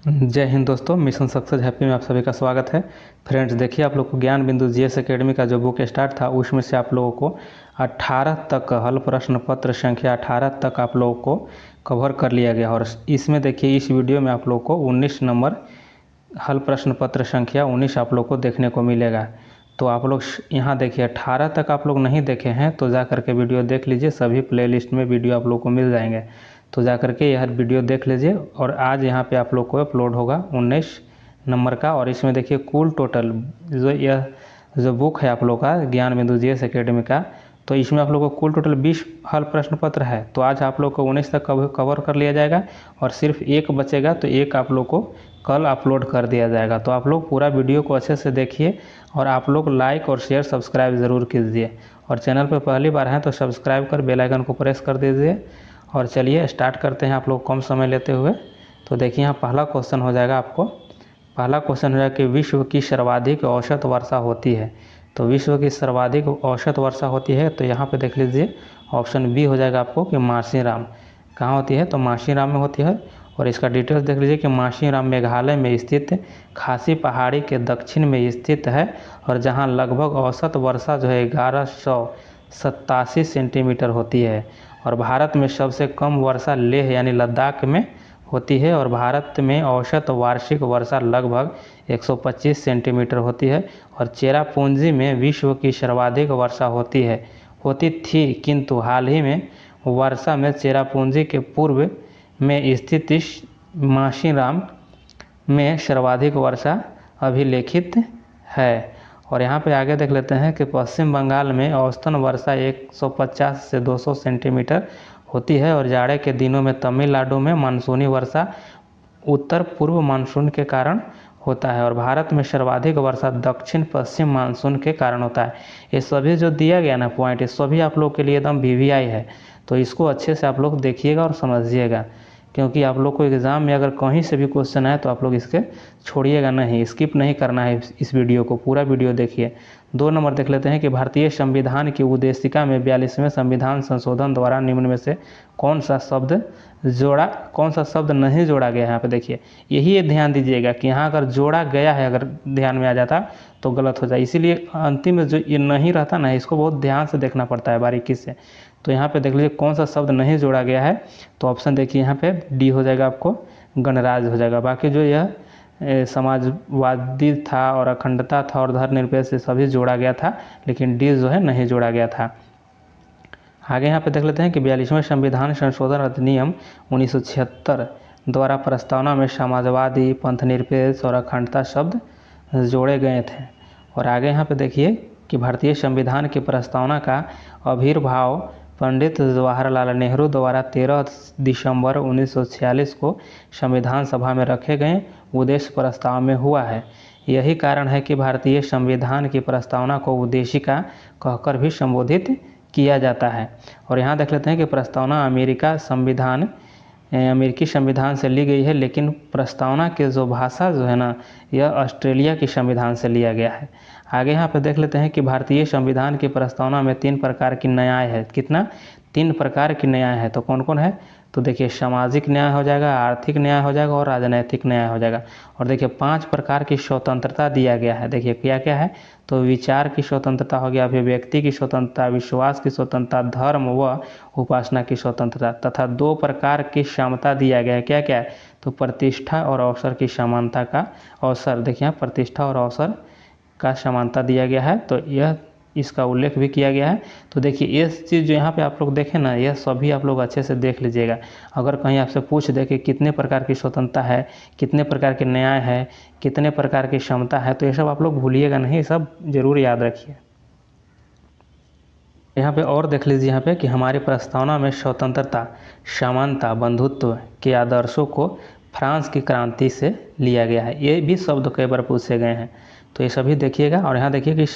जय हिंद दोस्तों, mission success happy में आप सभी का स्वागत है। फ्रेंड्स, देखिए आप लोग को ज्ञान बिंदु जीएस एकेडमी का जो बुक स्टार्ट था उसमें से आप लोगों को 18 तक हल प्रश्न पत्र संख्या 18 तक आप लोगों को कवर कर लिया गया। और इसमें देखिए इस वीडियो में आप लोगों को 19 नंबर हल प्रश्न पत्र संख्या 19 आप लोग को देखने को मिलेगा। तो आप लोग यहाँ देखिए 18 तक आप लोग नहीं देखे हैं तो जा करके वीडियो देख लीजिए, सभी प्लेलिस्ट में वीडियो आप लोग को मिल जाएंगे। तो जा करके यह वीडियो देख लीजिए। और आज यहाँ पे आप लोग को अपलोड होगा 19 नंबर का। और इसमें देखिए कुल टोटल जो बुक है आप लोग का ज्ञान बिंदु जीएस एकेडमी का, तो इसमें आप लोग को कुल टोटल 20 हल प्रश्न पत्र है। तो आज आप लोग को 19 तक कवर कर लिया जाएगा और सिर्फ एक बचेगा, तो एक आप लोग को कल अपलोड कर दिया जाएगा। तो आप लोग पूरा वीडियो को अच्छे से देखिए और आप लोग लाइक और शेयर सब्सक्राइब ज़रूर कीजिए। और चैनल पर पहली बार हैं तो सब्सक्राइब कर बेल आइकन को प्रेस कर दीजिए। और चलिए स्टार्ट करते हैं आप लोग कम समय लेते हुए। तो देखिए यहाँ पहला क्वेश्चन हो जाएगा आपको। पहला क्वेश्चन हो जाएगा कि विश्व की सर्वाधिक औसत वर्षा होती है। तो विश्व की सर्वाधिक औसत वर्षा होती है, तो यहाँ पे देख लीजिए ऑप्शन बी हो जाएगा आपको कि मासीराम। कहाँ होती है? तो मासीराम में होती है। और इसका डिटेल्स देख लीजिए कि मासीराम मेघालय में स्थित खासी पहाड़ी के दक्षिण में स्थित है और जहाँ लगभग औसत वर्षा जो है 1187 सेंटीमीटर होती है। और भारत में सबसे कम वर्षा लेह यानी लद्दाख में होती है। और भारत में औसत वार्षिक वर्षा लगभग 125 सेंटीमीटर होती है। और चेरापूंजी में विश्व की सर्वाधिक वर्षा होती थी, किंतु हाल ही में वर्षा में चेरापूंजी के पूर्व में स्थित इस मासीराम में सर्वाधिक वर्षा अभिलेखित है। और यहाँ पे आगे देख लेते हैं कि पश्चिम बंगाल में औसतन वर्षा 150 से 200 सेंटीमीटर होती है। और जाड़े के दिनों में तमिलनाडु में मानसूनी वर्षा उत्तर पूर्व मानसून के कारण होता है। और भारत में सर्वाधिक वर्षा दक्षिण पश्चिम मानसून के कारण होता है। ये सभी जो दिया गया ना पॉइंट, ये सभी आप लोग के लिए एकदम वीवीआई है। तो इसको अच्छे से आप लोग देखिएगा और समझिएगा, क्योंकि आप लोग को एग्ज़ाम में अगर कहीं से भी क्वेश्चन आए तो आप लोग इसके छोड़िएगा नहीं, स्किप नहीं करना है, इस वीडियो को पूरा वीडियो देखिए। 2 नंबर देख लेते हैं कि भारतीय संविधान की उद्देशिका में 42वें संविधान संशोधन द्वारा निम्न में से कौन सा शब्द नहीं जोड़ा गया है। यहाँ पे देखिए, यही ध्यान दीजिएगा कि यहाँ अगर जोड़ा गया है, अगर ध्यान में आ जाता तो गलत हो जाए। इसीलिए अंतिम में जो ये नहीं रहता ना, इसको बहुत ध्यान से देखना पड़ता है, बारीकी से। तो यहाँ पे देख लीजिए कौन सा शब्द नहीं जोड़ा गया है। तो ऑप्शन देखिए यहाँ पे डी हो जाएगा आपको, गणराज्य हो जाएगा। बाकी जो यह समाजवादी था और अखंडता था और धर्मनिरपेक्ष से सभी जोड़ा गया था, लेकिन डी जो है नहीं जोड़ा गया था। आगे यहाँ पे देख लेते हैं कि 42वें संविधान संशोधन अधिनियम 1976 द्वारा प्रस्तावना में समाजवादी, पंथनिरपेक्ष और अखंडता शब्द जोड़े गए थे। और आगे यहाँ पे देखिए कि भारतीय संविधान की प्रस्तावना का आविर्भाव पंडित जवाहरलाल नेहरू द्वारा 13 दिसंबर 1946 को संविधान सभा में रखे गए उद्देश्य प्रस्ताव में हुआ है। यही कारण है कि भारतीय संविधान की प्रस्तावना को उद्देशिका कहकर भी संबोधित किया जाता है। और यहाँ देख लेते हैं कि प्रस्तावना अमेरिकी संविधान से ली गई है, लेकिन प्रस्तावना के जो भाषा जो है ना, यह ऑस्ट्रेलिया की संविधान से लिया गया है। आगे यहाँ पे देख लेते हैं कि भारतीय संविधान की प्रस्तावना में 3 प्रकार की न्याय है। कितना? 3 प्रकार की न्याय है। तो कौन कौन है? तो देखिए सामाजिक न्याय हो जाएगा, आर्थिक न्याय हो जाएगा और राजनैतिक न्याय हो जाएगा। और देखिए 5 प्रकार की स्वतंत्रता दिया गया है। देखिए क्या क्या है? तो विचार की स्वतंत्रता हो गया, अभिव्यक्ति की स्वतंत्रता, विश्वास की स्वतंत्रता, धर्म व उपासना की स्वतंत्रता, तथा 2 प्रकार की समता दिया गया है। क्या क्या है? तो प्रतिष्ठा और अवसर की समानता का अवसर। देखिए यहाँ प्रतिष्ठा और अवसर का समानता दिया गया है, तो यह इसका उल्लेख भी किया गया है। तो देखिए ये चीज़ जो यहाँ पे आप लोग देखें ना, यह सभी आप लोग अच्छे से देख लीजिएगा। अगर कहीं आपसे पूछ दे कि कितने प्रकार की स्वतंत्रता है, कितने प्रकार के न्याय है, कितने प्रकार की क्षमता है, तो ये सब आप लोग भूलिएगा नहीं, सब जरूर याद रखिए। यहाँ पे और देख लीजिए यहाँ पे कि हमारी प्रस्तावना में स्वतंत्रता, समानता, बंधुत्व के आदर्शों को फ्रांस की क्रांति से लिया गया है। ये भी शब्द कई बार पूछे गए हैं, तो ये सभी देखिएगा। और यहाँ देखिए कि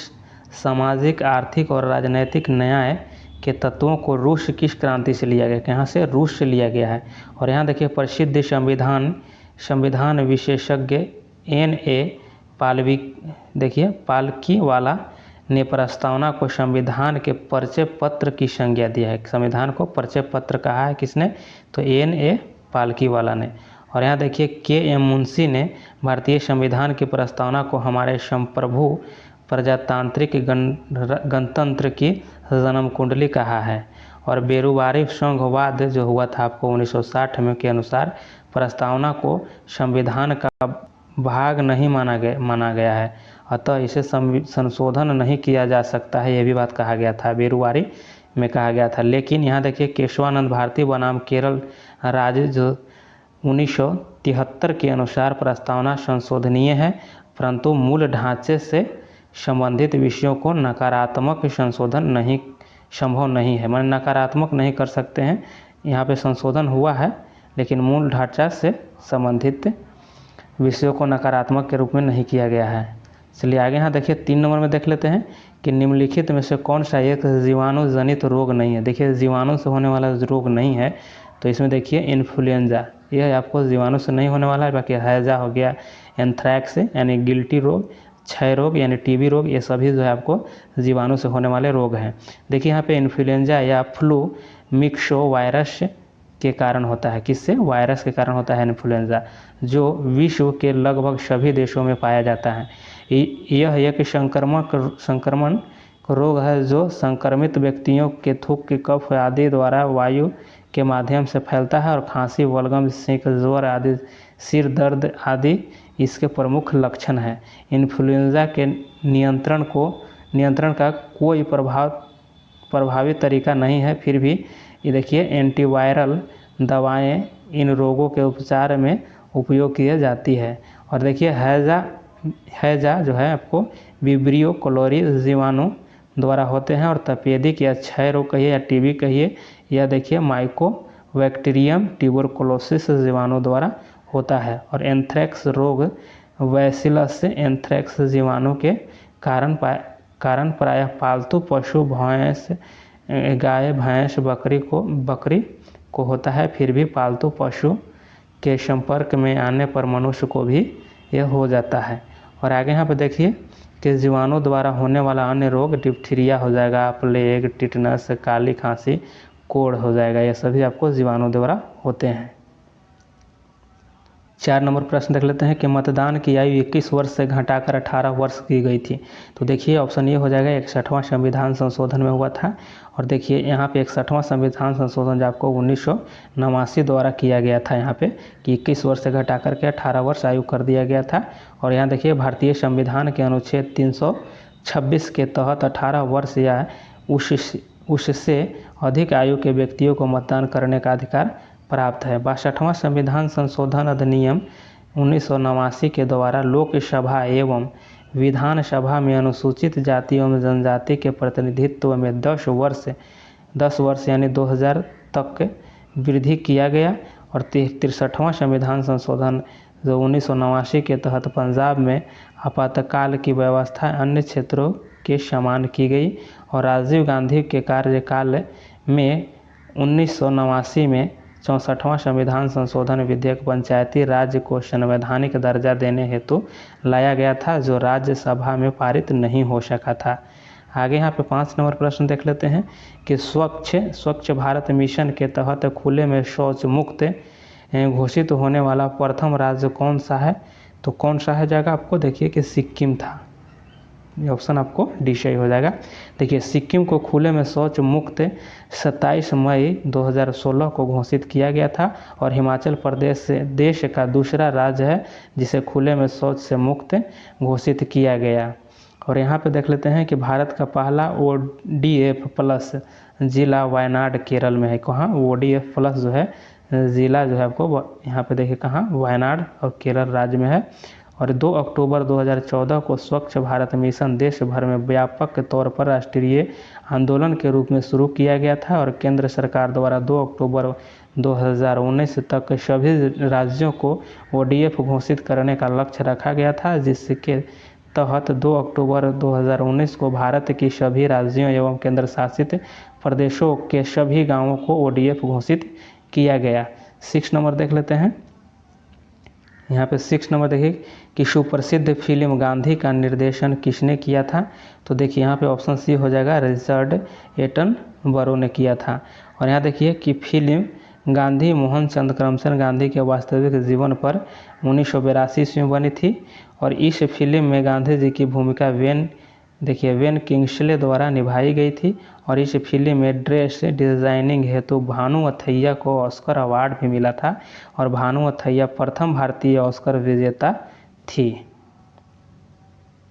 सामाजिक, आर्थिक और राजनैतिक न्याय के तत्वों को रूस किस क्रांति से लिया गया? यहाँ से रूस से लिया गया है। और यहाँ देखिए प्रसिद्ध संविधान विशेषज्ञ N.A. पालकीवाला ने प्रस्तावना को संविधान के परिचय पत्र की संज्ञा दिया है। संविधान को परिचय पत्र कहा है किसने? तो N.A. पालकीवाला ने। और यहाँ देखिए के.एम. मुंशी ने भारतीय संविधान की प्रस्तावना को हमारे संप्रभु प्रजातांत्रिक गणतंत्र की जन्म कुंडली कहा है। और बेरुवारी संघवाद जो हुआ था आपको 1960 में के अनुसार प्रस्तावना को संविधान का भाग नहीं माना गया है, अतः इसे संशोधन नहीं किया जा सकता है, यह भी बात कहा गया था, बेरुवारी में कहा गया था। लेकिन यहाँ देखिए केशवानंद भारती बनाम केरल राज्य जो 1973 के अनुसार प्रस्तावना संशोधनीय है, परंतु मूल ढांचे से संबंधित विषयों को नकारात्मक संशोधन नहीं संभव नहीं है, माने नकारात्मक नहीं कर सकते हैं। यहाँ पे संशोधन हुआ है लेकिन मूल ढांचा से संबंधित विषयों को नकारात्मक के रूप में नहीं किया गया है। चलिए आगे यहाँ देखिए 3 नंबर में देख लेते हैं कि निम्नलिखित में से कौन सा एक जीवाणु जनित रोग नहीं है। देखिए जीवाणु से होने वाला रोग नहीं है, तो इसमें देखिए इन्फ्लुएंजा, यह आपको जीवाणु से नहीं होने वाला है। बाकी हैजा हो गया, एंथ्रैक्स यानी गिल्टी रोग, क्षय रोग यानी टीबी रोग, ये सभी जो है आपको जीवाणु से होने वाले रोग हैं। देखिए यहाँ पे इन्फ्लुएंजा या फ्लू मिक्सो वायरस के कारण होता है। किससे? वायरस के कारण होता है इन्फ्लुएंजा, जो विश्व के लगभग सभी देशों में पाया जाता है। यह एक संक्रमण रोग है जो संक्रमित व्यक्तियों के थूक के कफ आदि द्वारा वायु के माध्यम से फैलता है और खांसी, बलगम, छींक, ज्वर आदि, सिर दर्द आदि इसके प्रमुख लक्षण हैं। इन्फ्लुएंजा के नियंत्रण का कोई प्रभावी तरीका नहीं है, फिर भी ये देखिए एंटीवायरल दवाएं इन रोगों के उपचार में उपयोग की जाती है। और देखिए हैजा जो है आपको विब्रियो क्लोरी जीवाणु द्वारा होते हैं, और तपेदिक या क्षय रोग कहिए या टीबी कहिए, यह देखिए माइकोबैक्टीरियम ट्यूबरकुलोसिस जीवाणु द्वारा होता है। और एंथ्रैक्स रोग बैसिलस एंथ्रैक्स जीवाणु के कारण प्रायः पालतू पशु गाय, भैंस, बकरी को होता है, फिर भी पालतू पशु के संपर्क में आने पर मनुष्य को भी यह हो जाता है। और आगे यहाँ पे देखिए कि जीवाणु द्वारा होने वाला अन्य रोग डिप्थीरिया हो जाएगा, प्लेग, टिटनस, काली खांसी, कोढ़ हो जाएगा, ये सभी आपको जीवाणु द्वारा होते हैं। 4 नंबर प्रश्न देख लेते हैं कि मतदान की आयु 21 वर्ष से घटाकर 18 वर्ष की गई थी। तो देखिए ऑप्शन ये हो जाएगा 61वां संविधान संशोधन में हुआ था। और देखिए यहाँ पे 61वां संविधान संशोधन जो आपको 1989 द्वारा किया गया था, यहाँ पे कि 21 वर्ष से घटाकर के 18 वर्ष आयु कर दिया गया था। और यहाँ देखिए भारतीय संविधान के अनुच्छेद 326 के तहत 18 वर्ष या उससे अधिक आयु के व्यक्तियों को मतदान करने का अधिकार प्राप्त है। 62वां संविधान संशोधन अधिनियम 1989 के द्वारा लोकसभा एवं विधानसभा में अनुसूचित जाति एवं जनजाति के प्रतिनिधित्व में 10 वर्ष यानी 2000 तक वृद्धि किया गया। और 63वां संविधान संशोधन जो 1989 के तहत पंजाब में आपातकाल की व्यवस्था अन्य क्षेत्रों के समान की गई। और राजीव गांधी के कार्यकाल में 1989 में 64वां संविधान संशोधन विधेयक पंचायती राज को संवैधानिक दर्जा देने हेतु लाया गया था, जो राज्यसभा में पारित नहीं हो सका था। आगे यहाँ पे 5 नंबर प्रश्न देख लेते हैं कि स्वच्छ भारत मिशन के तहत खुले में शौच मुक्त घोषित होने वाला प्रथम राज्य कौन सा है? तो कौन सा है जाएगा आपको? देखिए कि सिक्किम था, ये ऑप्शन आपको डी सही हो जाएगा। देखिए सिक्किम को खुले में शौच मुक्त 27 मई 2016 को घोषित किया गया था। और हिमाचल प्रदेश देश का दूसरा राज्य है जिसे खुले में शौच से मुक्त घोषित किया गया। और यहाँ पे देख लेते हैं कि भारत का पहला ODF प्लस जिला वायनाड केरल में है। कहाँ? ODF प्लस जो है ज़िला जो है आपको यहाँ पे देखिए कहाँ, वायनाड और केरल राज्य में है। और 2 अक्टूबर 2014 को स्वच्छ भारत मिशन देश भर में व्यापक तौर पर राष्ट्रीय आंदोलन के रूप में शुरू किया गया था। और केंद्र सरकार द्वारा 2 अक्टूबर 2019 तक सभी राज्यों को ODF घोषित करने का लक्ष्य रखा गया था, जिसके तहत 2 अक्टूबर 2019 को भारत की सभी राज्यों एवं केंद्र शासित प्रदेशों के सभी गाँवों को ODF घोषित किया गया। 6 नंबर देख लेते हैं। यहाँ पे 6 नंबर देखिए कि सुप्रसिद्ध फिल्म गांधी का निर्देशन किसने किया था? तो देखिए यहाँ पे ऑप्शन सी हो जाएगा, रिचर्ड एटनबरो ने किया था। और यहाँ देखिए कि फिल्म गांधी मोहनचंद करमचंद गांधी के वास्तविक जीवन पर 1982 ईस्वी में बनी थी और इस फिल्म में गांधी जी की भूमिका वेन किंग्सले द्वारा निभाई गई थी और इस फिल्म में ड्रेस डिजाइनिंग हेतु भानु अथैया को ऑस्कर अवार्ड भी मिला था और भानु अथैया प्रथम भारतीय ऑस्कर विजेता थी।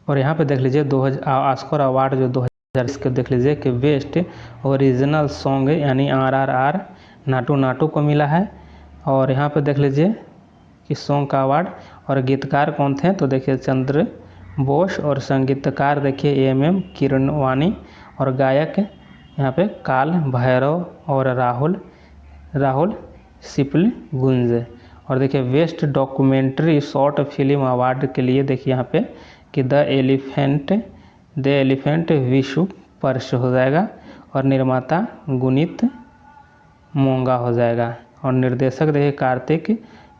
और यहाँ पे देख लीजिए ऑस्कर अवार्ड जो 2000 इसके देख लीजिए कि बेस्ट ओरिजिनल सॉन्ग यानी RRR नाटू नाटू को मिला है। और यहाँ पे देख लीजिए कि सॉन्ग का अवार्ड और गीतकार कौन थे तो देखिए चंद्र बोस और संगीतकार देखिए AM किरवानी और गायक यहाँ पे काल भैरव और राहुल सिपलगुंज। और देखिए best documentary short film award के लिए देखिए यहाँ पे कि द एलिफेंट विश्व पर्श हो जाएगा और निर्माता गुनीत मोंगा हो जाएगा और निर्देशक देखिए कार्तिक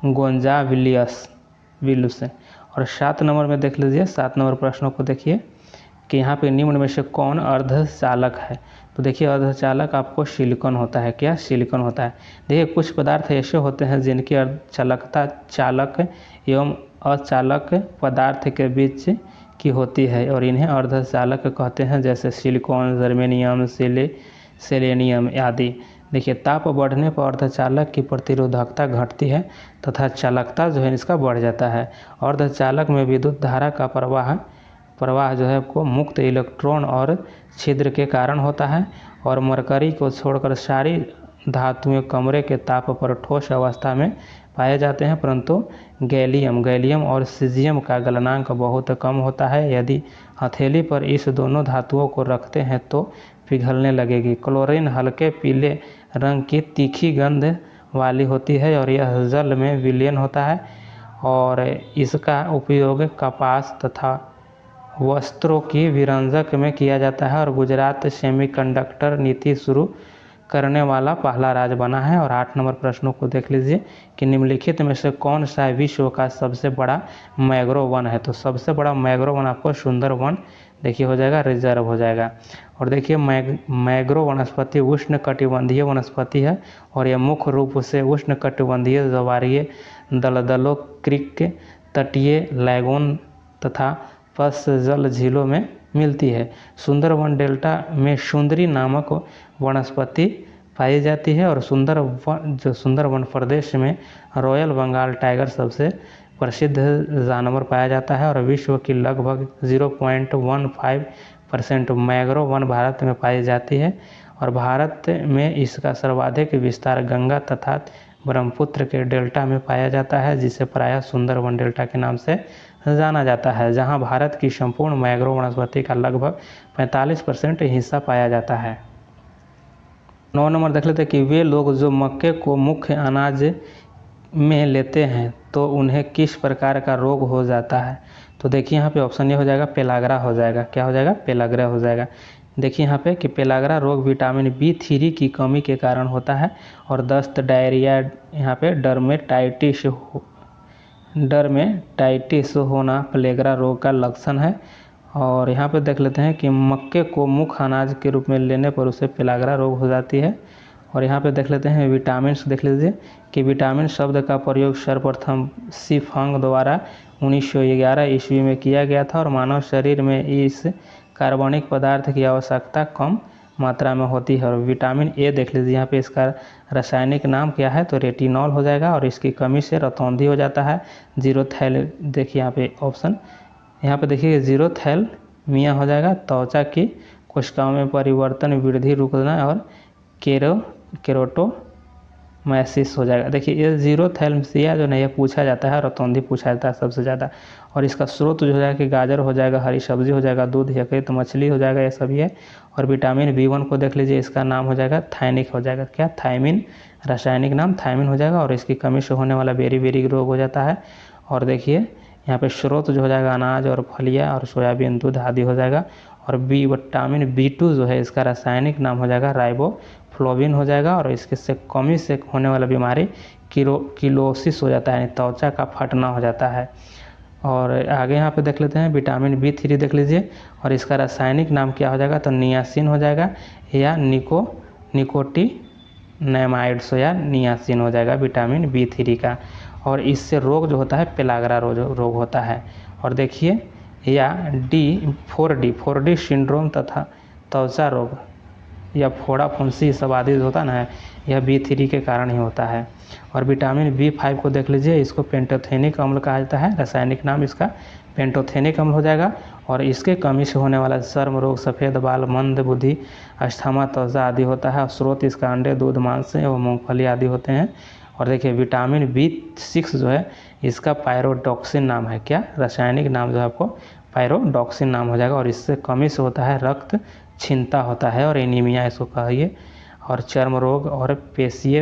गोंजाविलियस। और 7 नंबर में देख लीजिए 7 नंबर प्रश्नों को देखिए कि यहाँ पे निम्न में से कौन अर्धचालक है तो देखिए अर्धचालक आपको सिलिकॉन होता है। क्या सिलिकॉन होता है। देखिए कुछ पदार्थ ऐसे होते हैं जिनकी अर्धचालकता चालक एवं अचालक पदार्थ के बीच की होती है और इन्हें अर्धचालक कहते हैं, जैसे सिलिकॉन, जर्मेनियम, सेलेनियम आदि। देखिए ताप बढ़ने पर अर्धचालक की प्रतिरोधकता घटती है तथा चालकता जो है इसका बढ़ जाता है। अर्धचालक में विद्युत धारा का प्रवाह जो है को मुक्त इलेक्ट्रॉन और छिद्र के कारण होता है और मरकरी को छोड़कर सारी धातुएं कमरे के ताप पर ठोस अवस्था में पाए जाते हैं, परंतु गैलियम और सीजियम का गलनांक बहुत कम होता है। यदि हथेली पर इस दोनों धातुओं को रखते हैं तो पिघलने लगेगी। क्लोरीन हल्के पीले रंग की तीखी गंध वाली होती है और यह जल में विलीन होता है और इसका उपयोग कपास तथा वस्त्रों की विरंजक में किया जाता है और गुजरात सेमीकंडक्टर नीति शुरू करने वाला पहला राज्य बना है। और 8 नंबर प्रश्नों को देख लीजिए कि निम्नलिखित में से कौन सा विश्व का सबसे बड़ा मैंग्रोव वन है तो सबसे बड़ा मैंग्रोव वन आपको सुंदरवन देखिए हो जाएगा, रिजर्व हो जाएगा। और देखिए मैंग्रोव वनस्पति उष्णकटिबंधीय वनस्पति है और यह मुख्य रूप से उष्णकटिबंधीय ज्वारीय दलदलों, क्रीक, तटीय लैगून तथा पशजल झीलों में मिलती है। सुंदरवन डेल्टा में सुंदरी नामक वनस्पति पाई जाती है और सुंदरवन प्रदेश में रॉयल बंगाल टाइगर सबसे प्रसिद्ध जानवर पाया जाता है और विश्व की लगभग 0.15% मैंग्रोव वन भारत में पाई जाती है और भारत में इसका सर्वाधिक विस्तार गंगा तथा ब्रह्मपुत्र के डेल्टा में पाया जाता है, जिसे प्रायः सुंदरवन डेल्टा के नाम से जाना जाता है, जहां भारत की संपूर्ण मैंग्रोव वनस्पति का लगभग 45% हिस्सा पाया जाता है। 9 नंबर देख लेते हैं कि वे लोग जो मक्के को मुख्य अनाज में लेते हैं तो उन्हें किस प्रकार का रोग हो जाता है तो देखिए यहाँ पे ऑप्शन ए हो जाएगा पेलाग्रा हो जाएगा। क्या हो जाएगा, पेलाग्रा हो जाएगा। देखिए यहाँ पे कि पेलाग्रा रोग विटामिन B3 की कमी के कारण होता है और दस्त, डायरिया, यहाँ पे डर्मेटाइटिस होना पेलाग्रा रोग का लक्षण है। और यहाँ पे देख लेते हैं कि मक्के को मुख्य अनाज के रूप में लेने पर उसे पेलाग्रा रोग हो जाती है। और यहाँ पे देख लेते हैं विटामिन, देख लीजिए कि विटामिन शब्द का प्रयोग सर्वप्रथम सी फंग द्वारा 1911 ईस्वी में किया गया था और मानव शरीर में इस कार्बनिक पदार्थ की आवश्यकता कम मात्रा में होती है। और विटामिन ए देख लीजिए यहाँ पे इसका रासायनिक नाम क्या है तो रेटिनॉल हो जाएगा और इसकी कमी से रतौंधी हो जाता है। जीरोथैल देखिए यहाँ पे ऑप्शन, यहाँ पे देखिए जीरोथैलमिया हो जाएगा, त्वचा की कोशिकाओं में परिवर्तन, वृद्धि रुकना और केरोटोमाइसिस हो जाएगा। देखिए ये जीरोथैलेमिया जो नहीं है पूछा जाता है, रतौंधी पूछा जाता है सबसे ज़्यादा। और इसका स्रोत जो हो जाएगा कि गाजर हो जाएगा, हरी सब्जी हो जाएगा, दूध, यकृत, मछली हो जाएगा, ये सभी है। और विटामिन B1 को देख लीजिए, इसका नाम हो जाएगा थायनिक हो जाएगा। क्या, थायमिन, रासायनिक नाम थायमिन हो जाएगा और इसकी कमी से होने वाला बेरी रोग हो जाता है। और देखिए यहाँ पे स्रोत जो हो जाएगा अनाज और फलियाँ और सोयाबीन, दूध आदि हो जाएगा। और विटामिन B2 जो है इसका रासायनिक नाम हो जाएगा राइबोफ्लोविन हो जाएगा और इसके कमी से होने वाला बीमारी किलोसिस हो जाता है, यानी त्वचा का फटना हो जाता है। और आगे यहाँ पे देख लेते हैं विटामिन B3 देख लीजिए और इसका रासायनिक नाम क्या हो जाएगा तो नियासिन हो जाएगा या नेमाइड्स या नियासिन हो जाएगा विटामिन B3 का। और इससे रोग जो होता है पेलाग्रा रोग होता है। और देखिए या D4D सिंड्रोम तथा त्वचा रोग या फोड़ा फुंसी सब आदि होता ना है, यह B3 के कारण ही होता है। और विटामिन B5 को देख लीजिए, इसको पेंटोथेनिक अम्ल कहा जाता है, रासायनिक नाम इसका पेंटोथेनिक अम्ल हो जाएगा। और इसके कमी से होने वाला चर्म रोग, सफ़ेद बाल, मंद बुद्धि, अस्थमा, त्वचा आदि होता है। स्रोत इसका अंडे, दूध, मांस एवं मूंगफली आदि होते हैं। और देखिए विटामिन B6 जो है इसका पायरोडॉक्सिन नाम है, क्या रासायनिक नाम जो है आपको पायरोडॉक्सिन नाम हो जाएगा। और इससे कमी से होता है रक्त क्षीणता होता है और एनीमिया इसको कहिए। और चर्म रोग और पेशीय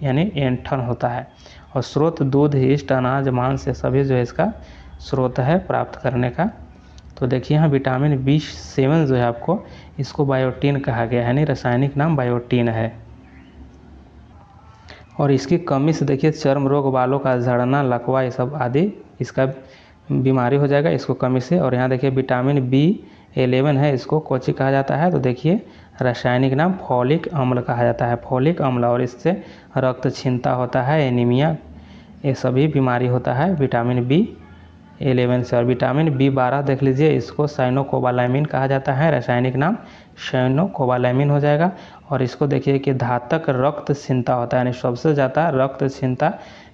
यानी ऐंठन होता है। और स्रोत दूध, यीस्ट, अनाज, मांस, ये सभी जो है इसका स्रोत है प्राप्त करने का। तो देखिए यहाँ विटामिन B7 जो है आपको इसको बायोटीन कहा गया है, यानी रासायनिक नाम बायोटीन है। और इसकी कमी से देखिए चर्म रोग, बालों का झड़ना, लकवा, ये सब आदि इसका बीमारी हो जाएगा इसको कमी से। और यहाँ देखिए विटामिन B11 है, इसको कोची कहा जाता है, तो देखिए रासायनिक नाम फॉलिक अम्ल कहा जाता है, फॉलिक अम्ल। और इससे रक्त क्षीणता होता है, एनीमिया, ये सभी बीमारी होता है विटामिन B11 से। और विटामिन B12 देख लीजिए, इसको साइनोकोबालैमिन कहा जाता है, रासायनिक नाम साइनोकोबालैमिन हो जाएगा। और इसको देखिए कि धातक रक्त क्षीणता होता है, यानी सबसे ज़्यादा रक्त क्षीणता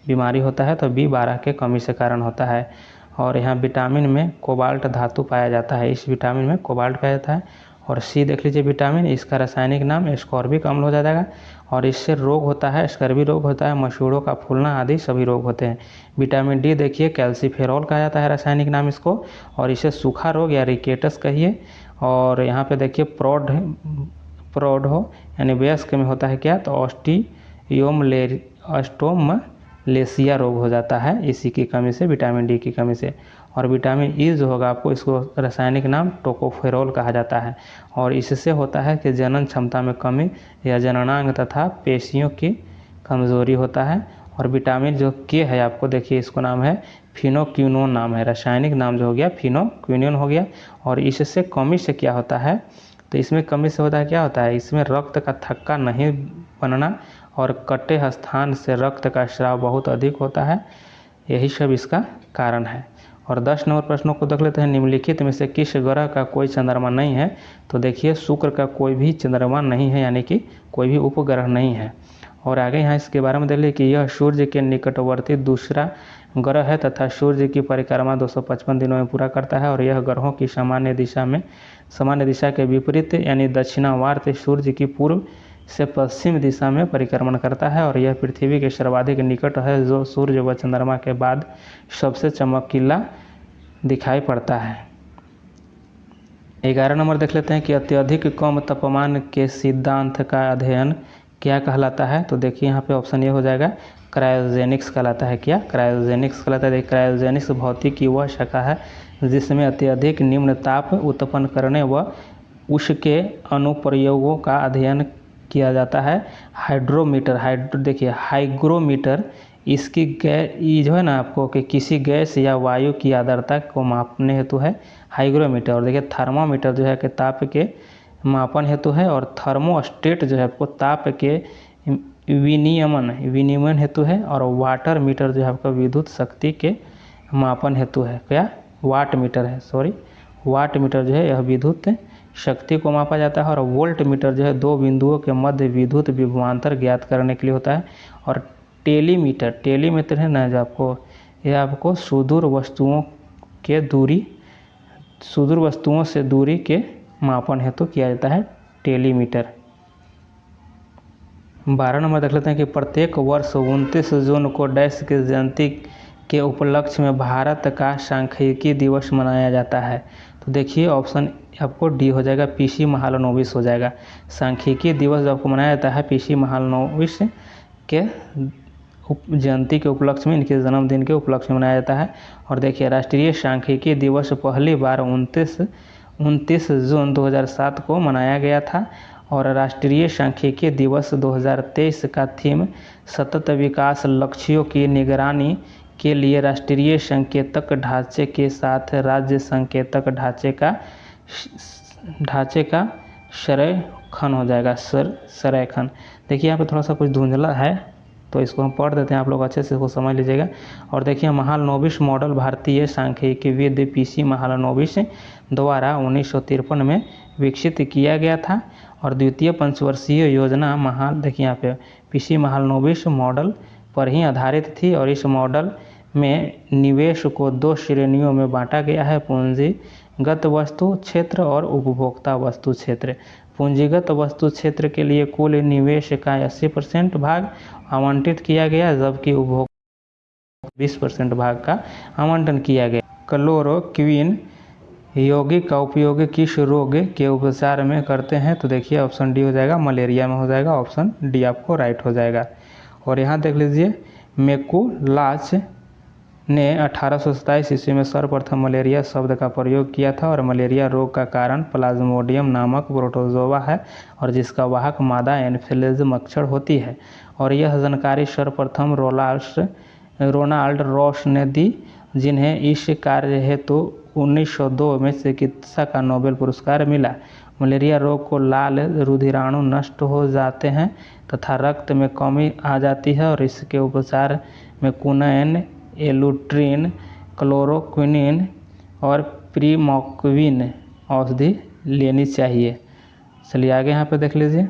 बीमारी होता है तो B12 के कमी से कारण होता है। और यहाँ विटामिन में कोबाल्ट धातु पाया जाता है, इस विटामिन में कोबाल्ट पाया जाता है। और C देख लीजिए विटामिन, इसका रासायनिक नाम एस्कॉर्बिक अम्ल हो जाएगा। और इससे रोग होता है, स्कर्वी रोग होता है, मसूड़ों का फूलना आदि सभी रोग होते हैं। विटामिन D देखिए कैल्सीफेरॉल कहा जाता है रासायनिक नाम इसको। और इसे सूखा रोग या रिकेटस कहिए। और यहाँ पे देखिए प्रौढ़ हो यानी वयस्क में होता है क्या, तो ऑस्टियोमलेसिया रोग हो जाता है इसी की कमी से, विटामिन D की कमी से। और विटामिन E जो होगा आपको, इसको रासायनिक नाम टोकोफेरोल कहा जाता है। और इससे होता है कि जनन क्षमता में कमी या जननांग तथा पेशियों की कमज़ोरी होता है। और विटामिन जो K है आपको देखिए, इसको नाम है फिनोक्विनोन नाम है, रासायनिक नाम जो हो गया फिनोक्विनोन हो गया। और इससे कमी से क्या होता है, तो इसमें कमी से होता है क्या होता है, इसमें रक्त का थक्का नहीं बनना और कटे स्थान से रक्त का स्राव बहुत अधिक होता है, यही सब इसका कारण है। और 10 नंबर प्रश्नों को देख लेते हैं। निम्नलिखित में से किस ग्रह का कोई चंद्रमा नहीं है, तो देखिए शुक्र का कोई भी चंद्रमा नहीं है, यानी कि कोई भी उपग्रह नहीं है। और आगे यहाँ इसके बारे में देख लीजिए कि यह सूर्य के निकटवर्ती दूसरा ग्रह है तथा सूर्य की परिक्रमा 255 दिनों में पूरा करता है। और यह ग्रहों की सामान्य दिशा के विपरीत यानी दक्षिणावर्त सूर्य की पूर्व से पश्चिम दिशा में परिक्रमण करता है। और यह पृथ्वी के सर्वाधिक निकट है, जो सूर्य व चंद्रमा के बाद सबसे चमकीला दिखाई पड़ता है। 11 नंबर देख लेते हैं कि अत्यधिक कम तापमान के सिद्धांत का अध्ययन क्या कहलाता है, तो देखिए यहाँ पे ऑप्शन ए हो जाएगा क्रायोजेनिक्स कहलाता है। क्या क्रायोजेनिक्स कहलाता है। क्रायोजेनिक्स भौतिक की वह शाखा है जिसमें अत्यधिक निम्न ताप उत्पन्न करने व उसके अनुप्रयोगों का अध्ययन किया जाता है। हाइग्रोमीटर इसकी ये जो है ना आपको कि किसी गैस या वायु की आर्द्रता को मापने हेतु है हाइग्रोमीटर। और देखिए थर्मामीटर जो है कि ताप के मापन हेतु है। और थर्मोस्टेट जो है आपको ताप के विनियमन हेतु है। और वाटर मीटर जो है आपका विद्युत शक्ति के मापन हेतु है। क्या वाट मीटर है, वाट मीटर जो है यह विद्युत शक्ति को मापा जाता है। और वोल्ट मीटर जो है दो बिंदुओं के मध्य विद्युत विभवांतर ज्ञात करने के लिए होता है। और टेलीमीटर है ना जो आपको, यह आपको सुदूर वस्तुओं से दूरी के मापन हेतु किया जाता है टेलीमीटर। 12 नंबर देख लेते हैं कि प्रत्येक वर्ष 29 जून को डैश की जयंती के उपलक्ष्य में भारत का सांख्यिकी दिवस मनाया जाता है, तो देखिए ऑप्शन आपको डी हो जाएगा, PC महालनोबिस हो जाएगा। सांख्यिकी दिवस आपको मनाया जाता है PC महालनोबिस के जयंती के उपलक्ष्य में, इनके जन्मदिन के उपलक्ष्य में मनाया जाता है। और देखिए राष्ट्रीय सांख्यिकी दिवस पहली बार 29 जून 2007 को मनाया गया था। और राष्ट्रीय सांख्यिकी दिवस 2023 का थीम सतत विकास लक्ष्यों की निगरानी के लिए राष्ट्रीय संकेतक ढांचे के साथ राज्य संकेतक ढांचे का खन हो जाएगा, सराय खन। देखिए यहाँ पे थोड़ा सा कुछ धुंधला है, तो इसको हम पढ़ देते हैं, आप लोग अच्छे से इसको समझ लीजिएगा। और देखिए महालनोबिस मॉडल भारतीय सांख्यिकीविद पीसी महालनोबिस द्वारा 1953 में विकसित किया गया था और द्वितीय पंचवर्षीय योजना देखिए यहाँ पे पीसी महालनोबिस मॉडल पर ही आधारित थी। और इस मॉडल में निवेश को 2 श्रेणियों में बांटा गया है, पूंजीगत वस्तु क्षेत्र और उपभोक्ता वस्तु क्षेत्र। पूंजीगत वस्तु क्षेत्र के लिए कुल निवेश का 80% भाग आवंटित किया गया, जबकि उपभोक्ता 20% भाग का आवंटन किया गया। क्लोरोक्विन यौगिक का उपयोग किस रोग के उपचार में करते हैं? तो देखिए ऑप्शन डी हो जाएगा, मलेरिया में हो जाएगा, ऑप्शन डी आपको राइट हो जाएगा। और यहाँ देख लीजिए मैकुलाच ने 1827 ईस्वी में सर्वप्रथम मलेरिया शब्द का प्रयोग किया था और मलेरिया रोग का कारण प्लाज्मोडियम नामक प्रोटोजोआ है और जिसका वाहक मादा एनोफिलीज मच्छर होती है। और यह जानकारी सर्वप्रथम रोनाल्ड रॉस ने दी, जिन्हें इस कार्य हेतु 1902 में चिकित्सा का नोबेल पुरस्कार मिला। मलेरिया रोग को लाल रुधिराणु नष्ट हो जाते हैं तथा रक्त में कमी आ जाती है और इसके उपचार में कुनैन, एलुट्रिन, क्लोरोक्विन और प्रीमोक्विन औषधि लेनी चाहिए। चलिए आगे यहाँ पे देख लीजिए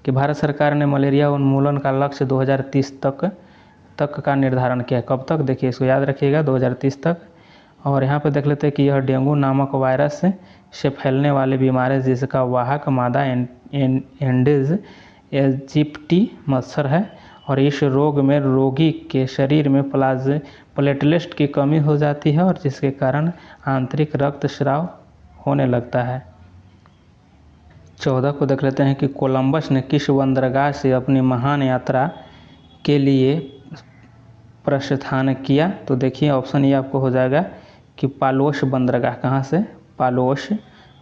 कि भारत सरकार ने मलेरिया उन्मूलन का लक्ष्य 2030 तक का निर्धारण किया। कब तक? देखिए इसको याद रखिएगा, 2030 तक। और यहाँ पे देख लेते हैं कि यह डेंगू नामक वायरस से फैलने वाली बीमारी जिसका वाहक मादा एंडीज एजिप्टी मच्छर है और इस रोग में रोगी के शरीर में प्लेटलेट की कमी हो जाती है और जिसके कारण आंतरिक रक्तस्राव होने लगता है। 14 को देख लेते हैं कि कोलंबस ने किस बंदरगाह से अपनी महान यात्रा के लिए प्रस्थान किया? तो देखिए ऑप्शन ये आपको हो जाएगा कि पालोस बंदरगाह। कहाँ से? पालोस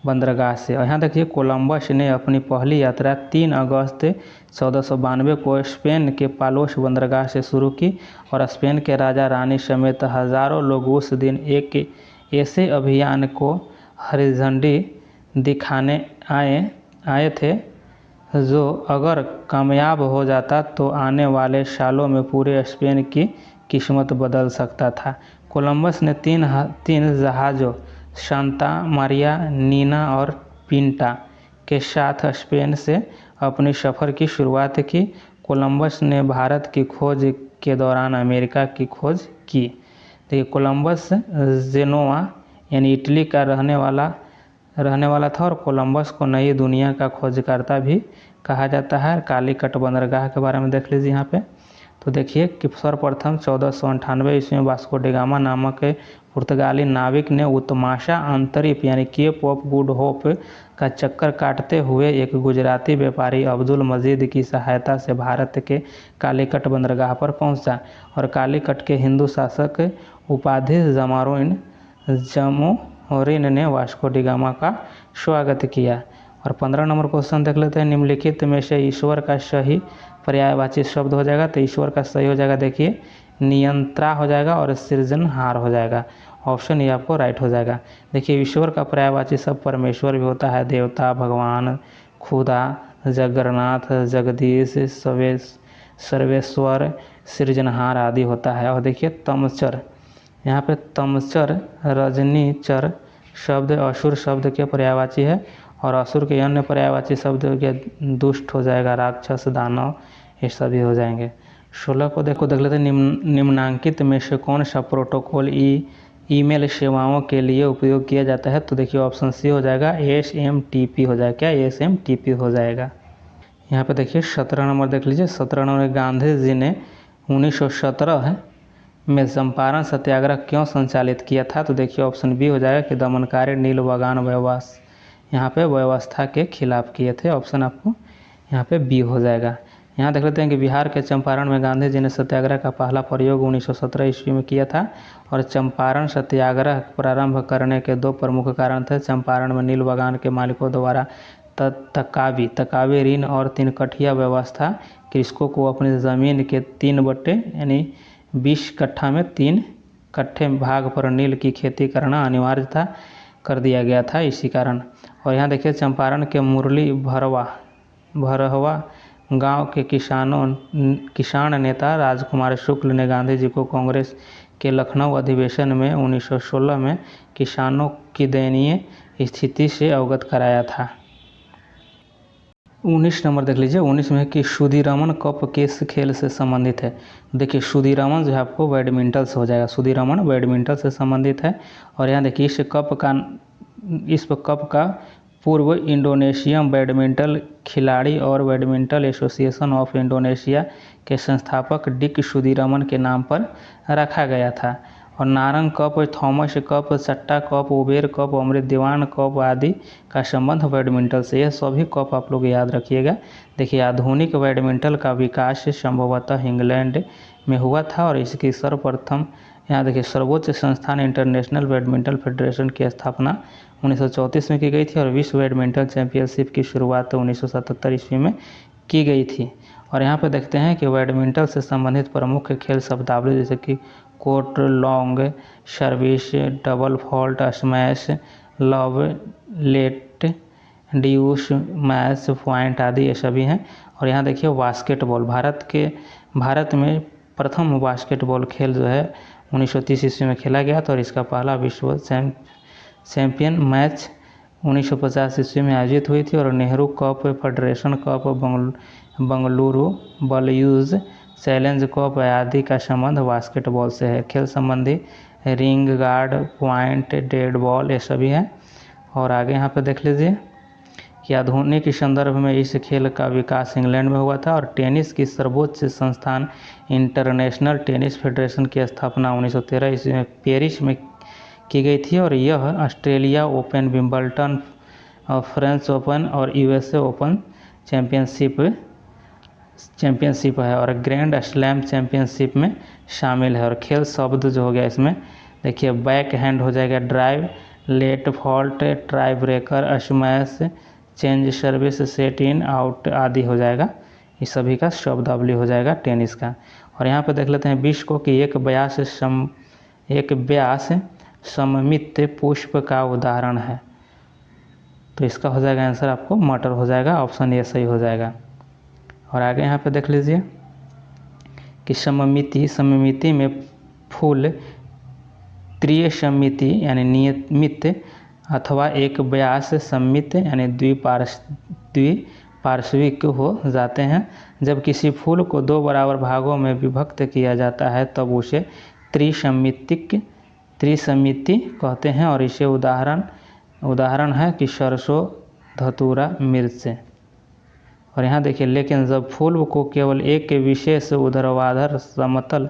बंदरगाह से। और यहाँ देखिए कोलंबस ने अपनी पहली यात्रा 3 अगस्त 1492 को स्पेन के पालोस बंदरगाह से शुरू की और स्पेन के राजा रानी समेत हजारों लोग उस दिन एक ऐसे अभियान को हरी झंडी दिखाने आए थे जो अगर कामयाब हो जाता तो आने वाले सालों में पूरे स्पेन की किस्मत बदल सकता था। कोलंबस ने तीन जहाज़ों सांता मारिया, नीना और पिंटा के साथ स्पेन से अपनी सफ़र की शुरुआत की। कोलंबस ने भारत की खोज के दौरान अमेरिका की खोज की। देखिए कोलंबस जेनोवा यानी इटली का रहने वाला था और कोलंबस को नई दुनिया का खोजकर्ता भी कहा जाता है। कालीकट बंदरगाह के बारे में देख लीजिए यहाँ पे। तो देखिए कि सर्वप्रथम 1498 ईस्वी में वास्को डी गामा नामक पुर्तगाली नाविक ने उत्तमाशा अंतरिप यानी केप ऑफ गुड होप का चक्कर काटते हुए एक गुजराती व्यापारी अब्दुल मजीद की सहायता से भारत के कालीकट बंदरगाह पर पहुंचा और कालीकट के हिंदू शासक उपाधि जमोरिन ने वास्को डी गामा का स्वागत किया। और 15 नंबर क्वेश्चन देख लेते हैं, निम्नलिखित में से ईश्वर का सही पर्यायवाची शब्द हो जाएगा। तो ईश्वर का सही हो जाएगा, देखिए नियंत्रा हो जाएगा और सृजनहार हो जाएगा। ऑप्शन ये आपको राइट हो जाएगा। देखिए ईश्वर का पर्यायवाची शब्द परमेश्वर भी होता है, देवता, भगवान, खुदा, जगन्नाथ, जगदीश, सर्वेश्वर, सृजनहार आदि होता है। और देखिए तमचर, यहाँ पे तमचर रजनीचर शब्द असुर शब्द के पर्यायवाची है और असुर के अन्य पर्यायवाची शब्द के दुष्ट हो जाएगा, राक्षस, दानव, ये सभी हो जाएंगे। 16 को देख लेते हैं, निम्नांकित में से कौन सा प्रोटोकॉल ईमेल सेवाओं के लिए उपयोग किया जाता है? तो देखिए ऑप्शन सी हो जाएगा, SMTP हो जाएगा। क्या? SMTP हो जाएगा। यहाँ पे देखिए 17 नंबर देख लीजिए। 17 नंबर गांधी जी ने 1917 में चंपारण सत्याग्रह क्यों संचालित किया था? तो देखिए ऑप्शन बी हो जाएगा कि दमनकारी नीलबगान यहाँ पे व्यवस्था के खिलाफ किए थे। ऑप्शन आपको यहाँ पे बी हो जाएगा। यहाँ देख लेते हैं कि बिहार के चंपारण में गांधी जी ने सत्याग्रह का पहला प्रयोग 1917 ईस्वी में किया था और चंपारण सत्याग्रह प्रारंभ करने के 2 प्रमुख कारण थे। चंपारण में नील बगान के मालिकों द्वारा तकावी ऋण और 3 कठिया व्यवस्था कृषकों को अपनी ज़मीन के 3 बट्टे यानी 20 कट्ठा में 3 कट्ठे भाग पर नील की खेती करना अनिवार्य था। कर दिया गया था इसी कारण। और यहाँ देखिए चंपारण के मुरली भरहवा गांव के किसान नेता राजकुमार शुक्ल ने गांधी जी को कांग्रेस के लखनऊ अधिवेशन में 1916 में किसानों की दयनीय स्थिति से अवगत कराया था। 19 नंबर देख लीजिए, 19 में कि सुधीरमन कप किस खेल से संबंधित है। देखिए सुधीरमन जो है आपको बैडमिंटन से हो जाएगा, सुधीरमन बैडमिंटन से संबंधित है। और यहाँ देखिए इस कप का पूर्व इंडोनेशियन बैडमिंटन खिलाड़ी और बैडमिंटन एसोसिएशन ऑफ इंडोनेशिया के संस्थापक डिक सुधीरमन के नाम पर रखा गया था। और नारंग कप, थॉमस कप, सट्टा कप, उबेर कप, अमृत दीवान कप आदि का संबंध बैडमिंटन से, यह सभी कप आप लोग याद रखिएगा। देखिए आधुनिक बैडमिंटन का विकास संभवतः इंग्लैंड में हुआ था और इसकी सर्वप्रथम यहाँ देखिए सर्वोच्च संस्थान इंटरनेशनल बैडमिंटन फेडरेशन की स्थापना 1934 में की गई थी और विश्व बैडमिंटन चैंपियनशिप की शुरुआत 1977 ईस्वी में की गई थी। और यहाँ पर देखते हैं कि बैडमिंटन से संबंधित प्रमुख खेल शब्दावली जैसे कि court, long service, double fault, smash, love, let, deuce, match point आदि ये सभी हैं। और यहाँ देखिए बास्केटबॉल, भारत में प्रथम बास्केटबॉल खेल जो है 1930 ईस्वी में खेला गया था और इसका पहला विश्व चैंपियन मैच 1950 ईस्वी में आयोजित हुई थी। और Nehru cup, federation cup, Bengaluru blues challenge cup आदि का संबंध बास्केटबॉल से है। खेल संबंधी ring, guard, point, dead ball ये सभी हैं। और आगे यहाँ पे देख लीजिए कि आधुनिक के संदर्भ में इस खेल का विकास इंग्लैंड में हुआ था और टेनिस की सर्वोच्च संस्थान इंटरनेशनल टेनिस फेडरेशन की स्थापना 1913 ईस्वी में पेरिस में की गई थी। और यह ऑस्ट्रेलिया ओपन, विंबलटन, फ्रेंच ओपन और यूएसए ओपन चैंपियनशिप है और ग्रैंड स्लैम चैंपियनशिप में शामिल है। और खेल शब्द जो हो गया इसमें देखिए बैक हैंड हो जाएगा, drive, let fault, tie breaker, smash, change service, set in out आदि हो जाएगा। इस सभी का शब्दावली हो जाएगा टेनिस का। और यहाँ पे देख लेते हैं 20 को कि एक व्यास सममित पुष्प का उदाहरण है। तो इसका हो जाएगा आंसर आपको मटर हो जाएगा, ऑप्शन ए सही हो जाएगा। और आगे यहाँ पे देख लीजिए कि सममिति में फूल त्रिसमिति यानी नियमित अथवा एक व्यास सममित यानी द्विपार्श्विक हो जाते हैं। जब किसी फूल को दो बराबर भागों में विभक्त किया जाता है तब उसे त्रिसमिति कहते हैं। और इसे उदाहरण है कि सरसों, धतूरा, मिर्च। और यहाँ देखिए लेकिन जब फूल को केवल एक विशेष ऊर्ध्वाधर समतल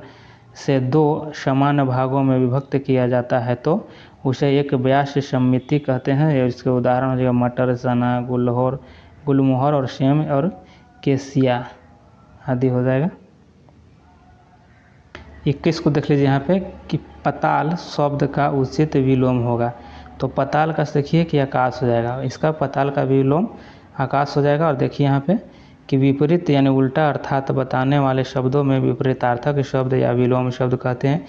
से दो समान भागों में विभक्त किया जाता है तो उसे एक व्यास सममिति कहते हैं। इसके उदाहरण हो जाएगा मटर, चना, गुलमोहर और सेम और केसिया आदि हो जाएगा। 21 को देख लीजिए यहाँ पे कि पताल शब्द का उचित विलोम होगा। तो पताल का देखिए कि आकाश हो जाएगा, इसका पताल का विलोम आकाश हो जाएगा। और देखिए यहाँ पे कि विपरीत यानी उल्टा अर्थात बताने वाले शब्दों में विपरीतार्थक शब्द या विलोम शब्द कहते हैं।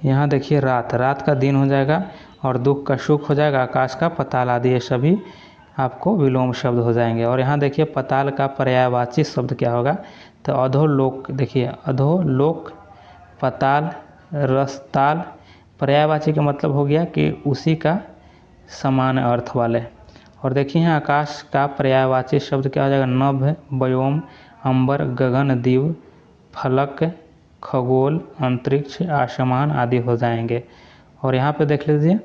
यहाँ देखिए रात का दिन हो जाएगा और दुख का सुख हो जाएगा, आकाश का पताल आदि ये सभी आपको विलोम शब्द हो जाएंगे। और यहाँ देखिए पताल का पर्यायवाची शब्द क्या होगा, तो अधोलोक। देखिए अधोलोक, पताल, रसताल पर्यायवाची का मतलब हो गया कि उसी का समान अर्थ वाले। और देखिए यहाँ आकाश का पर्यायवाची शब्द क्या हो जाएगा, नभ, व्योम, अंबर, गगन, दिव, फलक, खगोल, अंतरिक्ष, आसमान आदि हो जाएंगे। और यहाँ पे देख लीजिए,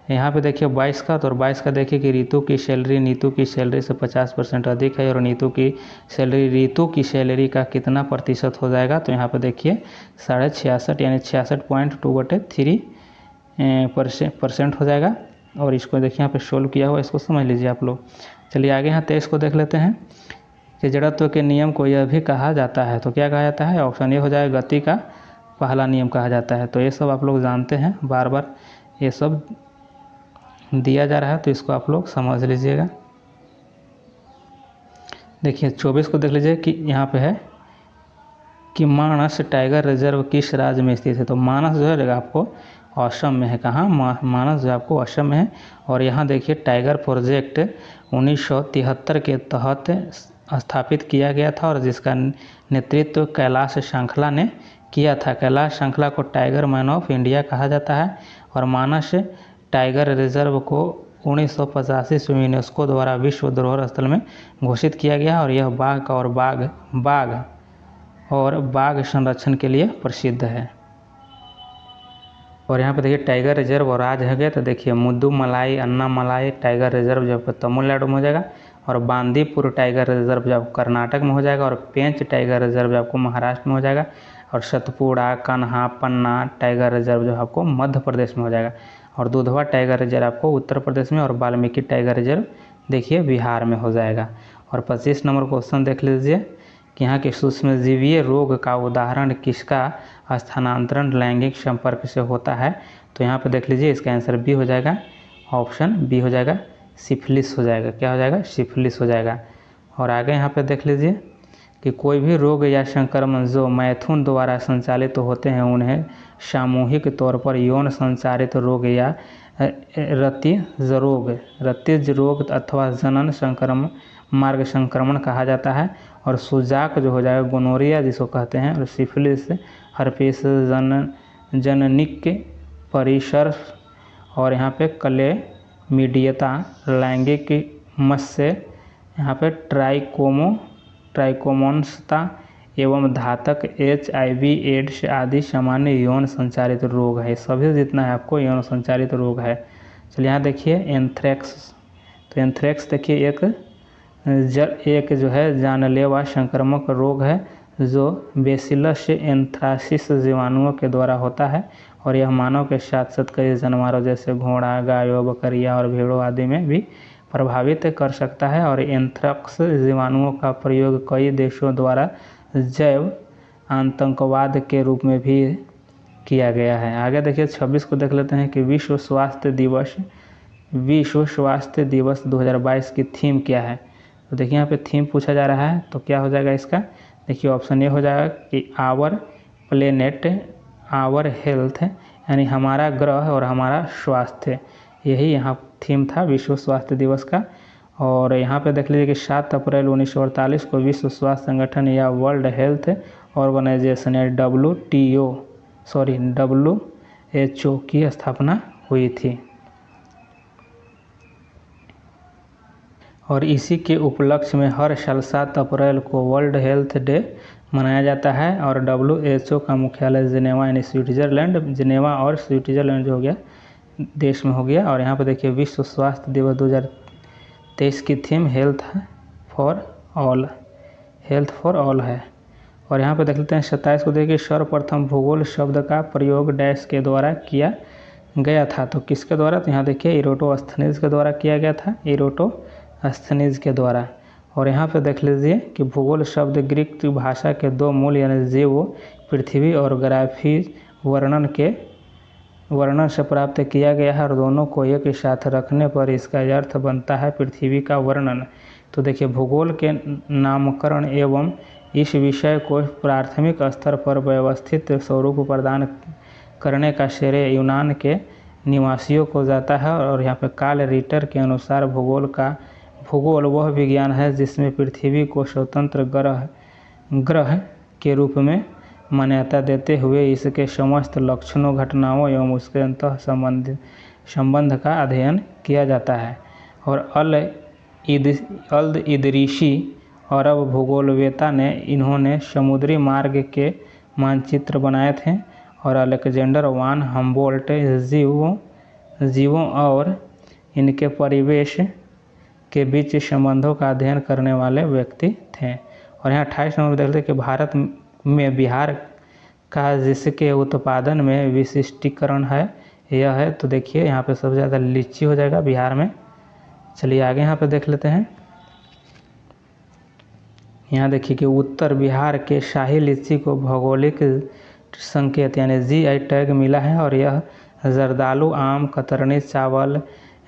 यहाँ पे देखिए 22 का, तो 22 का देखिए कि नीतू की सैलरी से 50% अधिक है और नीतू की सैलरी का कितना प्रतिशत हो जाएगा, तो यहाँ पे देखिए 66.5 यानी 66.2/3% हो जाएगा। और इसको देखिए यहाँ पे सोल्व किया हुआ, इसको समझ लीजिए आप लोग। चलिए आगे यहाँ 23 को देख लेते हैं कि जड़त्व के नियम को यह भी कहा जाता है। तो क्या कहा जाता है, ऑप्शन ए हो जाएगा गति का पहला नियम कहा जाता है। तो ये सब आप लोग जानते हैं, बार बार ये सब दिया जा रहा है तो इसको आप लोग समझ लीजिएगा। देखिए 24 को देख लीजिए कि यहाँ पे है कि मानस टाइगर रिजर्व किस राज्य में स्थित है। तो मानस जो है आपको असम में है। कहाँ? मानस जो आपको असम में है। और यहाँ देखिए टाइगर प्रोजेक्ट 1973 के तहत स्थापित किया गया था और जिसका नेतृत्व कैलाश श्रृंखला ने किया था। कैलाश श्रृंखला को टाइगर मैन ऑफ इंडिया कहा जाता है। और मानस टाइगर रिजर्व को 1985 में यूनेस्को द्वारा विश्व धरोहर स्थल में घोषित किया गया और यह बाघ संरक्षण के लिए प्रसिद्ध है। और यहाँ पे देखिए टाइगर रिजर्व और राज्य है गया, तो देखिए मुद्दुमलाई अन्नामलाई टाइगर रिजर्व जो तमिलनाडु में हो जाएगा, और बांदीपुर टाइगर रिजर्व जो कर्नाटक में हो जाएगा, और पेंच टाइगर रिजर्व जो आपको महाराष्ट्र में हो जाएगा, और सतपुड़ा कान्हा पन्ना टाइगर रिजर्व जो आपको मध्य प्रदेश में हो जाएगा, और दुधवा टाइगर रिजर्व आपको उत्तर प्रदेश में, और वाल्मीकि टाइगर रिजर्व देखिए बिहार में हो जाएगा। और 25 नंबर क्वेश्चन देख लीजिए कि यहाँ के सूक्ष्मजीवीय रोग का उदाहरण किसका स्थानांतरण लैंगिक संपर्क से होता है। तो यहाँ पर देख लीजिए इसका आंसर बी हो जाएगा, ऑप्शन बी हो जाएगा, सिफिलिस हो जाएगा। क्या हो जाएगा? सिफिलिस हो जाएगा। और आगे यहाँ पे देख लीजिए कि कोई भी रोग या संक्रमण जो मैथुन द्वारा संचालित होते हैं उन्हें सामूहिक तौर पर यौन संचारित रोग या रतिज रोग अथवा जनन संक्रमण मार्ग संक्रमण कहा जाता है। और सुजाक जो हो जाएगा गोनोरिया जिसको कहते हैं, और सिफिलिस हर्पिस जननिक परिसर, और यहाँ पे क्लेमिडियता लैंगिक मत्स्य, यहाँ पे ट्राइकोमोन्सता एवं घातक HIV एड्स आदि सामान्य यौन संचारित रोग है। सभी जितना है आपको यौन संचारित रोग है। चलिए यहाँ देखिए एंथ्रेक्स। तो एंथ्रेक्स देखिए एक जो है जानलेवा संक्रामक रोग है जो बेसिलस एंथ्रासिस जीवाणुओं के द्वारा होता है, और यह मानव के साथ साथ कई जानवरों जैसे घोड़ा, गायों, बकरियां और भेड़ों आदि में भी प्रभावित कर सकता है। और एंथ्रेक्स जीवाणुओं का प्रयोग कई देशों द्वारा जैव आतंकवाद के रूप में भी किया गया है। आगे देखिए 26 को देख लेते हैं कि विश्व स्वास्थ्य दिवस 2022 की थीम क्या है। तो देखिए यहाँ पे थीम पूछा जा रहा है, तो क्या हो जाएगा इसका? देखिए ऑप्शन ए हो जाएगा कि आवर प्लेनेट आवर हेल्थ, यानी हमारा ग्रह और हमारा स्वास्थ्य, यही यहाँ थीम था विश्व स्वास्थ्य दिवस का। और यहाँ पे देख लीजिए कि 7 अप्रैल 1948 को विश्व स्वास्थ्य संगठन या वर्ल्ड हेल्थ ऑर्गेनाइजेशन या WHO की स्थापना हुई थी। और इसी के उपलक्ष्य में हर साल 7 अप्रैल को वर्ल्ड हेल्थ डे मनाया जाता है। और WHO का मुख्यालय जिनेवा यानी स्विट्ज़रलैंड, जिनेवा और स्विट्ज़रलैंड जो हो गया देश में हो गया। और यहाँ पे देखिए विश्व स्वास्थ्य दिवस 2023 की थीम हेल्थ फॉर ऑल है। और यहाँ पे देख लेते हैं 27 को देखिए सर्वप्रथम भूगोल शब्द का प्रयोग डैश के द्वारा किया गया था। तो किसके द्वारा? तो यहाँ देखिए इरोटोस्थनीज के द्वारा किया गया था, इरोटोस्थनीज के द्वारा। और यहाँ पे देख लीजिए कि भूगोल शब्द ग्रीक भाषा के 2 मूल यानी जीवो पृथ्वी और ग्राफी वर्णन से प्राप्त किया गया है, और दोनों को एक साथ रखने पर इसका अर्थ बनता है पृथ्वी का वर्णन। तो देखिए भूगोल के नामकरण एवं इस विषय को प्राथमिक स्तर पर व्यवस्थित स्वरूप प्रदान करने का श्रेय यूनान के निवासियों को जाता है। और यहाँ पे कार्ल रिटर के अनुसार भूगोल वह विज्ञान है जिसमें पृथ्वी को स्वतंत्र ग्रह के रूप में मान्यता देते हुए इसके समस्त लक्षणों, घटनाओं एवं उसके अंतः संबंध का अध्ययन किया जाता है। और अल इदरीसी अरब भूगोलवेता ने इन्होंने समुद्री मार्ग के मानचित्र बनाए थे। और अलेक्जेंडर वान हम्बोल्ट जीवों और इनके परिवेश के बीच संबंधों का अध्ययन करने वाले व्यक्ति थे। और यहाँ 28 नंबर देखते हैं कि भारत में बिहार का जिसके उत्पादन में विशिष्टीकरण है यह है। तो देखिए यहाँ पे सबसे ज़्यादा लीची हो जाएगा बिहार में। चलिए आगे यहाँ पे देख लेते हैं। यहाँ देखिए कि उत्तर बिहार के शाही लीची को भौगोलिक संकेत यानी GI टैग मिला है। और यह जर्दालू, आम, कतरनी, चावल,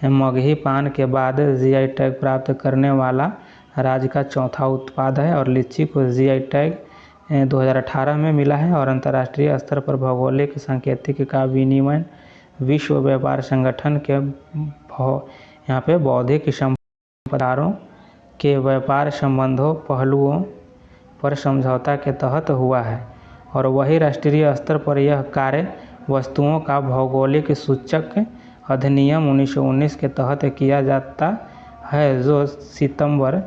मगही पान के बाद GI टैग प्राप्त करने वाला राज्य का चौथा उत्पाद है। और लीची को GI टैग 2018 में मिला है। और अंतर्राष्ट्रीय स्तर पर भौगोलिक सांकेतिक का विश्व व्यापार संगठन के यहाँ पे बौद्धिक संपदाओं के व्यापार संबंधों पहलुओं पर समझौता के तहत हुआ है और वही राष्ट्रीय स्तर पर यह कार्य वस्तुओं का भौगोलिक सूचक अधिनियम 1919 के तहत किया जाता है, जो सितंबर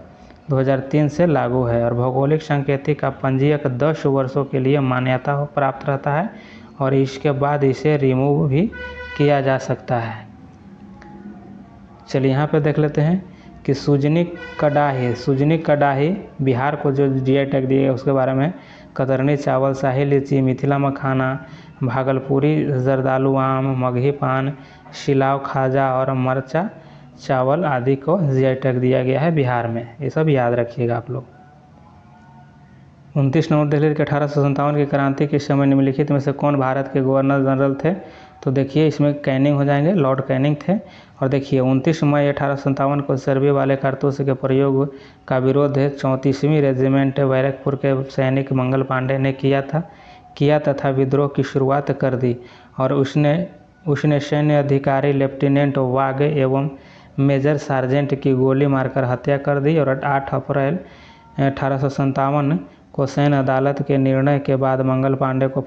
2003 से लागू है। और भौगोलिक सांकेतिक का पंजीयक 10 वर्षों के लिए मान्यता प्राप्त रहता है और इसके बाद इसे रिमूव भी किया जा सकता है। चलिए यहाँ पे देख लेते हैं कि सुजनी कडाही बिहार को जो जीआई टैग दिया है उसके बारे में। कतरनी चावल, शाही लीची, मिथिला मखाना, भागलपुरी जर्दालू आम, मगही पान, सिलाव खाजा और मरचा चावल आदि को जीआई टैग दिया गया है बिहार में। ये सब याद रखिएगा आप लोग। 29 नवंबर दिल्ली के 1857 की क्रांति के समय निम्नलिखित में से कौन भारत के गवर्नर जनरल थे? तो देखिए इसमें कैनिंग हो जाएंगे, लॉर्ड कैनिंग थे। और देखिए 29 मई 1857 को चर्बी वाले कारतूस के प्रयोग का विरोध 34वीं रेजिमेंट बैरकपुर के सैनिक मंगल पांडे ने किया तथा विद्रोह की शुरुआत कर दी और उसने सैन्य अधिकारी लेफ्टिनेंट वाग एवं मेजर सार्जेंट की गोली मारकर हत्या कर दी। और 8 अप्रैल 1857 को सैन्य अदालत के निर्णय के बाद मंगल पांडे को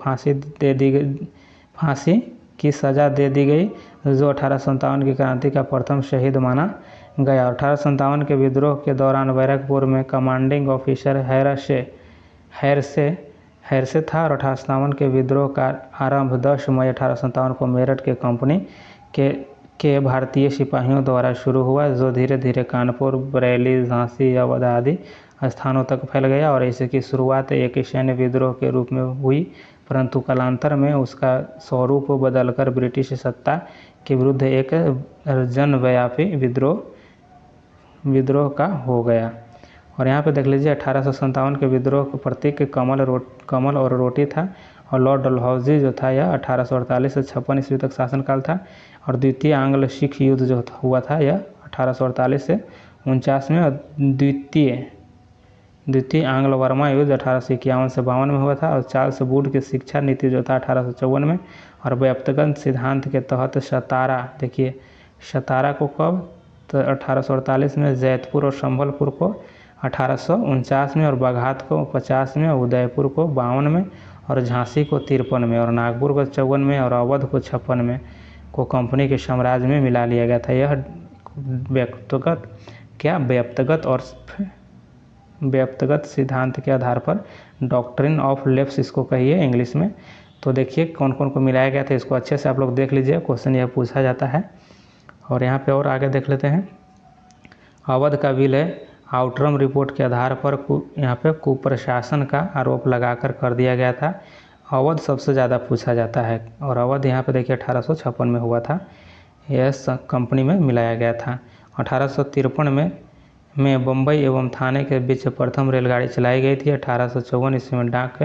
फांसी की सज़ा दे दी गई, जो 1857 की क्रांति का प्रथम शहीद माना गया। 1857 के विद्रोह के दौरान बैरकपुर में कमांडिंग ऑफिसर हैरसे था और 1857 के विद्रोह का आरंभ 10 मई 1857 को मेरठ के कंपनी के भारतीय सिपाहियों द्वारा शुरू हुआ, जो धीरे धीरे कानपुर, बरेली, झांसी, अवध आदि स्थानों तक फैल गया। और इसकी शुरुआत एक सैन्य विद्रोह के रूप में हुई, परंतु कालांतर में उसका स्वरूप बदलकर ब्रिटिश सत्ता के विरुद्ध एक जनव्यापी विद्रोह का हो गया। और यहाँ पे देख लीजिए 1857 के विद्रोह के प्रतीक कमल और रोटी था। और लॉर्ड डलहौजी जो था यह 1848 से 56 ईस्वी तक शासनकाल था। और द्वितीय आंग्ल सिख युद्ध जो हुआ था यह 1848 से 49 में। और द्वितीय आंग्ल वर्मा युद्ध 1851 से 52 में हुआ था। और चार्ल्स वुड की शिक्षा नीति जो था 1854 में। और व्याप्तगत सिद्धांत के तहत सतारा को कब? तो 1848 में, जैतपुर और संबलपुर को 1849 में, और बघात को 50 में, उदयपुर को 52 में, और झांसी को 53 में, और नागपुर को 54 में, और अवध को 56 में को कंपनी के साम्राज्य में मिला लिया गया था। यह व्याप्तगत सिद्धांत के आधार पर डॉक्ट्रिन ऑफ लेफ्ट इसको कहिए इंग्लिश में। तो देखिए कौन कौन को मिलाया गया था, इसको अच्छे से आप लोग देख लीजिए, क्वेश्चन यह पूछा जाता है। और यहाँ पे और आगे देख लेते हैं। अवध का विलय आउटरम रिपोर्ट के आधार पर यहाँ पे कुप्रशासन का आरोप लगाकर कर दिया गया था। अवध सबसे ज़्यादा पूछा जाता है। और अवध यहाँ पे देखिए 1856 में हुआ था, यह कंपनी में मिलाया गया था। 1853 में बम्बई एवं थाने के बीच प्रथम रेलगाड़ी चलाई गई थी। 1854 ईस्वी में डाक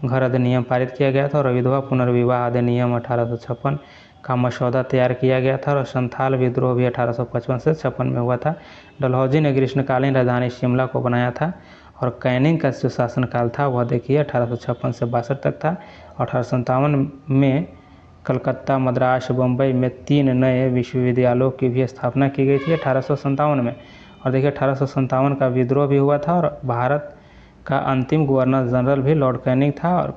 घर अधिनियम पारित किया गया था। और विधवा पुनर्विवाह अधिनियम 1856 का मसौदा तैयार किया गया था। और संथाल विद्रोह भी 1855 से 56 में हुआ था। डलहौजी ने ग्रीष्मकालीन राजधानी शिमला को बनाया था। और कैनिंग का जो शासनकाल था वह देखिए 1856 से 62 तक था। 1857 में कलकत्ता, मद्रास, बम्बई में 3 नए विश्वविद्यालयों की भी स्थापना की गई थी 1857 में। और देखिए 1857 का विद्रोह भी हुआ था। और भारत का अंतिम गवर्नर जनरल भी लॉर्ड कैनिंग था। और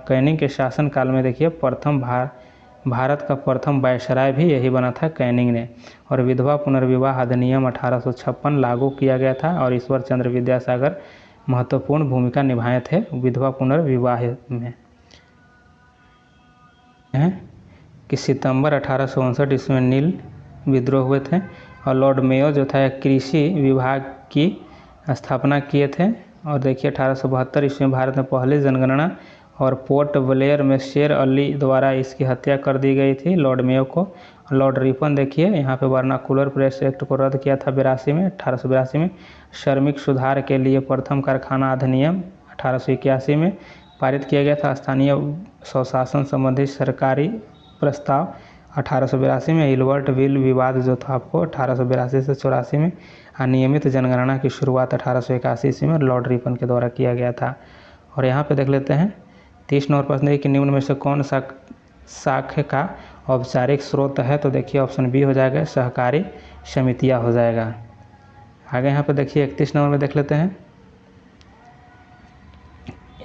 कैनिंग के शासनकाल में देखिए भारत का प्रथम वायसराय भी यही बना था, कैनिंग ने। और विधवा पुनर्विवाह अधिनियम 1856 लागू किया गया था। और ईश्वर चंद्र विद्यासागर महत्वपूर्ण भूमिका निभाए थे विधवा पुनर्विवाह में। कि सितंबर 1859 ईस्वी में नील विद्रोह हुए थे। और लॉर्ड मेयो जो था कृषि विभाग की स्थापना किए थे। और देखिए 1872 ईस्वी में भारत में पहली जनगणना और पोर्ट ब्लेयर में शेर अली द्वारा इसकी हत्या कर दी गई थी लॉर्ड मेयो को। लॉर्ड रिपन देखिए यहाँ पे वर्नाकुलर प्रेस एक्ट को रद्द किया था 1882 में। श्रमिक सुधार के लिए प्रथम कारखाना अधिनियम 1881 में पारित किया गया था। स्थानीय स्वशासन संबंधी सरकारी प्रस्ताव 1882 में। हिल्बर्ट विल विवाद जो था आपको 1882 से 84 में। अनियमित जनगणना की शुरुआत 1881 ईस्वी में लॉर्ड रिपन के द्वारा किया गया था। और यहाँ पे देख लेते हैं 30 नंबर प्रश्न है कि निम्न में से कौन सा शाख का औपचारिक स्रोत है तो देखिए ऑप्शन बी हो जाएगा, सहकारी समितियाँ हो जाएगा। आगे यहाँ पे देखिए 31 नंबर में देख लेते हैं।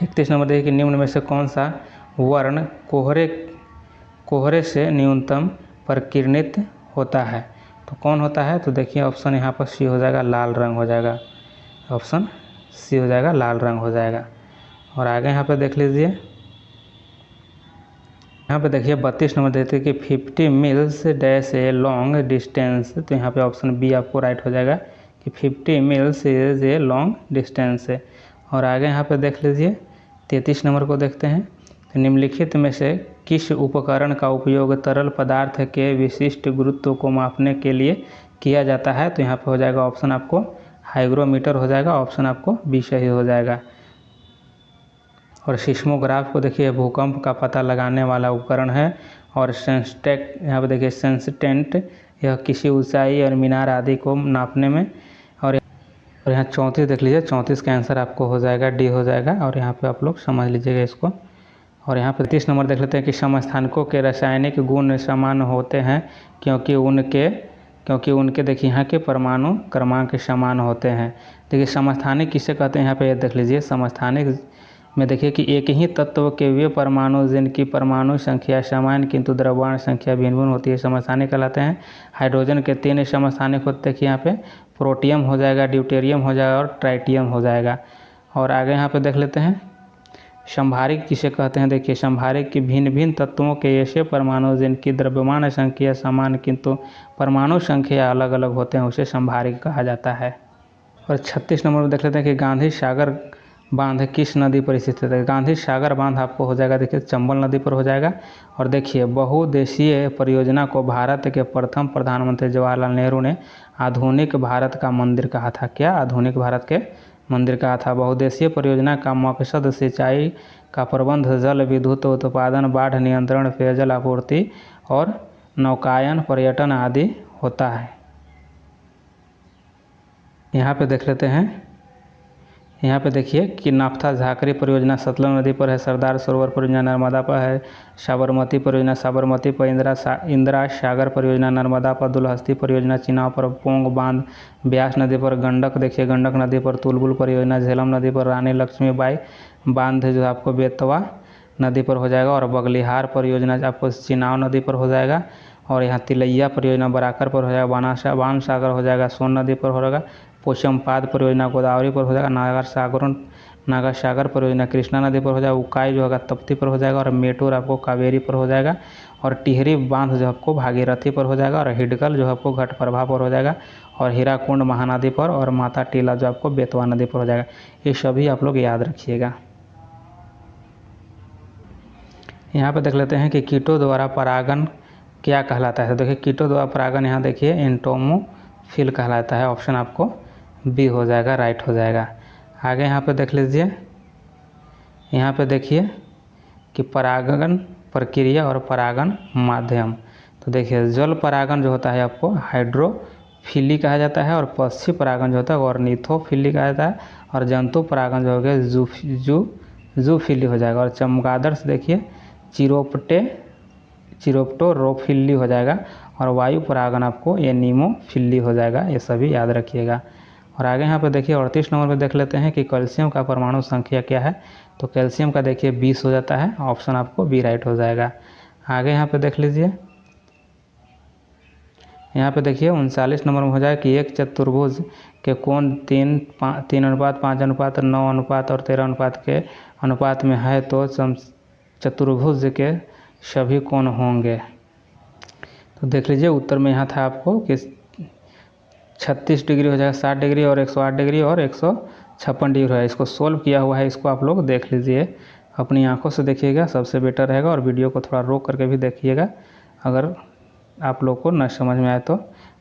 31 नंबर देखिए कि निम्न में से कौन सा वर्ण कोहरे से न्यूनतम प्रकीर्णित होता है, तो कौन होता है, तो देखिए ऑप्शन यहाँ पर सी हो जाएगा, लाल रंग हो जाएगा। ऑप्शन सी हो जाएगा, लाल रंग हो जाएगा। और आगे यहाँ पे देख लीजिए, यहाँ पे देखिए 32 नंबर देते हैं कि 50 meals dash a long distance, तो यहाँ पे ऑप्शन बी आपको राइट हो जाएगा कि 50 meals is a long distance है। और आगे यहाँ पे देख लीजिए 33 नंबर को देखते हैं। तो निम्नलिखित में से किस उपकरण का उपयोग तरल पदार्थ के विशिष्ट गुरुत्व को मापने के लिए किया जाता है, तो यहाँ पे हो जाएगा ऑप्शन आपको हाइग्रोमीटर हो जाएगा। ऑप्शन आपको बी सही हो जाएगा। और सिस्मोग्राफ को देखिए भूकंप का पता लगाने वाला उपकरण है। और सेंसटेक यहाँ पे देखिए सेंसटेंट, यह किसी ऊंचाई और मीनार आदि को नापने में। और यहाँ 34 देख लीजिए, 34 का आंसर आपको हो जाएगा डी हो जाएगा। और यहाँ पे आप लोग समझ लीजिएगा इसको। और यहाँ पे 30 नंबर देख लेते हैं कि समस्थानिकों के रासायनिक गुण समान होते हैं क्योंकि उनके देखिए यहाँ के परमाणु क्रमांक समान होते हैं। देखिए समस्थानिक किसे कहते हैं, यहाँ पे ये देख लीजिए। समस्थानिक में देखिए कि एक ही तत्व के वे परमाणु जिनकी परमाणु संख्या समान किंतु द्रव्यमान संख्या भिन्न भिन्न होती है, समस्थानिक कहलाते हैं। हाइड्रोजन के 3 समस्थानिक होते हैं कि यहाँ पे प्रोटियम हो जाएगा, ड्यूटेरियम हो जाएगा और ट्राइटियम हो जाएगा। और आगे यहाँ पे देख लेते हैं संभारिक किसे कहते हैं। देखिए संभारिक की भिन्न भिन्न तत्वों के ऐसे परमाणु जिनकी द्रव्यमान संख्या समान किंतु परमाणु संख्या अलग अलग होते हैं, उसे संभारिक कहा जाता है। और 36 नंबर में देख लेते हैं कि गांधी सागर बांध किस नदी पर स्थित है। गांधी सागर बांध आपको हो जाएगा देखिए चंबल नदी पर हो जाएगा। और देखिए बहुउद्देशीय परियोजना को भारत के प्रथम प्रधानमंत्री जवाहरलाल नेहरू ने आधुनिक भारत का मंदिर कहा था। क्या आधुनिक भारत के मंदिर कहा था। बहुउद्देशीय परियोजना का मकसद सिंचाई का प्रबंध, जल विद्युत उत्पादन, बाढ़ नियंत्रण, पेयजल आपूर्ति और नौकायन पर्यटन आदि होता है। यहाँ पे देख लेते हैं, यहाँ पे देखिए कि नाफ्था झाकरी परियोजना सतलज नदी पर है, सरदार सरोवर परियोजना नर्मदा पर है, साबरमती परियोजना साबरमती पर, इंदिरा सागर परियोजना नर्मदा पर, दुलहस्ती परियोजना चिनाव पर, पोंग बांध ब्यास नदी पर, गंडक देखिए गंडक नदी पर, तुलबुल परियोजना झेलम नदी पर, रानी लक्ष्मीबाई बांध जो आपको बेतवा नदी पर हो जाएगा। और बगलिहार परियोजना आपको चिनाव नदी पर हो जाएगा। और यहाँ तिलैया परियोजना बराकर पर हो जाएगा, बाण सागर हो जाएगा सोन नदी पर हो जाएगा, पोचमपाद परियोजना गोदावरी पर हो जाएगा, नागर सागर परियोजना कृष्णा नदी पर हो जाएगा, उकाई जो होगा तप्ती पर हो जाएगा, और मेटूर आपको कावेरी पर हो जाएगा, और टिहरी बांध जो आपको भागीरथी पर हो जाएगा, और हिडकल जो आपको घटप्रभा पर हो जाएगा, और हीराकुंड महानदी पर, और माता टीला जो आपको बेतवा नदी पर हो जाएगा। ये सभी आप लोग याद रखिएगा। यहाँ पर देख लेते हैं कि कीटों द्वारा परागण क्या कहलाता है। देखिए कीटों द्वारा परागण यहाँ देखिए एंटोमोफिल कहलाता है। ऑप्शन आपको बी हो जाएगा, राइट हो जाएगा। आगे यहाँ पे देख लीजिए, यहाँ पे देखिए कि परागण प्रक्रिया और परागण माध्यम। तो देखिए जल परागण जो होता है आपको हाइड्रोफिली कहा जाता है, और पक्षी परागण जो होता है ऑर्निथोफिली कहा जाता है, और जंतु परागण जो हो गया जूफिली हो जाएगा। और चमगादड़ से देखिए चिरोप्टेरोफिली हो जाएगा, और वायु परागण आपको एनीमोफिली हो जाएगा। ये सभी याद रखिएगा। और आगे यहाँ पे देखिए 38 नंबर पे देख लेते हैं कि कैल्शियम का परमाणु संख्या क्या है। तो कैल्शियम का देखिए 20 हो जाता है। ऑप्शन आपको बी राइट हो जाएगा। आगे यहाँ पे देख लीजिए, यहाँ पे देखिए 39 नंबर में हो जाएगा कि एक चतुर्भुज के कोण 3:5:9 और 13 के अनुपात में है तो चतुर्भुज के सभी कोण होंगे। तो देख लीजिए उत्तर में यहाँ था आपको कि 36 डिग्री हो जाएगा, 60 डिग्री और 108 डिग्री और 156 डिग्री है। इसको सोल्व किया हुआ है, इसको आप लोग देख लीजिए, अपनी आंखों से देखिएगा, सबसे बेटर रहेगा। और वीडियो को थोड़ा रोक करके भी देखिएगा अगर आप लोग को न समझ में आए तो।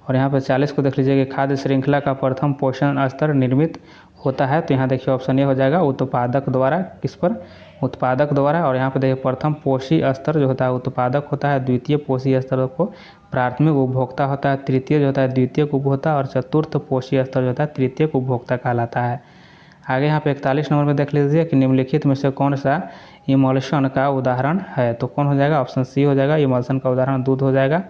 और यहाँ पर 40 को देख लीजिए कि खाद्य श्रृंखला का प्रथम पोषण स्तर निर्मित होता है। तो यहाँ देखिए ऑप्शन ए हो जाएगा उत्पादक द्वारा, किस पर, उत्पादक द्वारा। और यहाँ पर देखिए प्रथम पोषी स्तर जो होता है उत्पादक होता है, द्वितीय पोषी स्तर को प्राथमिक उपभोक्ता होता है, तृतीय जो होता है द्वितीयक उपभोक्ता, और चतुर्थ पोषी स्तर जो होता है तृतीयक उपभोक्ता कहलाता है। आगे यहाँ पे 41 नंबर में देख लीजिए कि निम्नलिखित में से कौन सा इमल्शन का उदाहरण है। तो कौन हो जाएगा? ऑप्शन सी हो जाएगा। इमल्शन का उदाहरण दूध हो जाएगा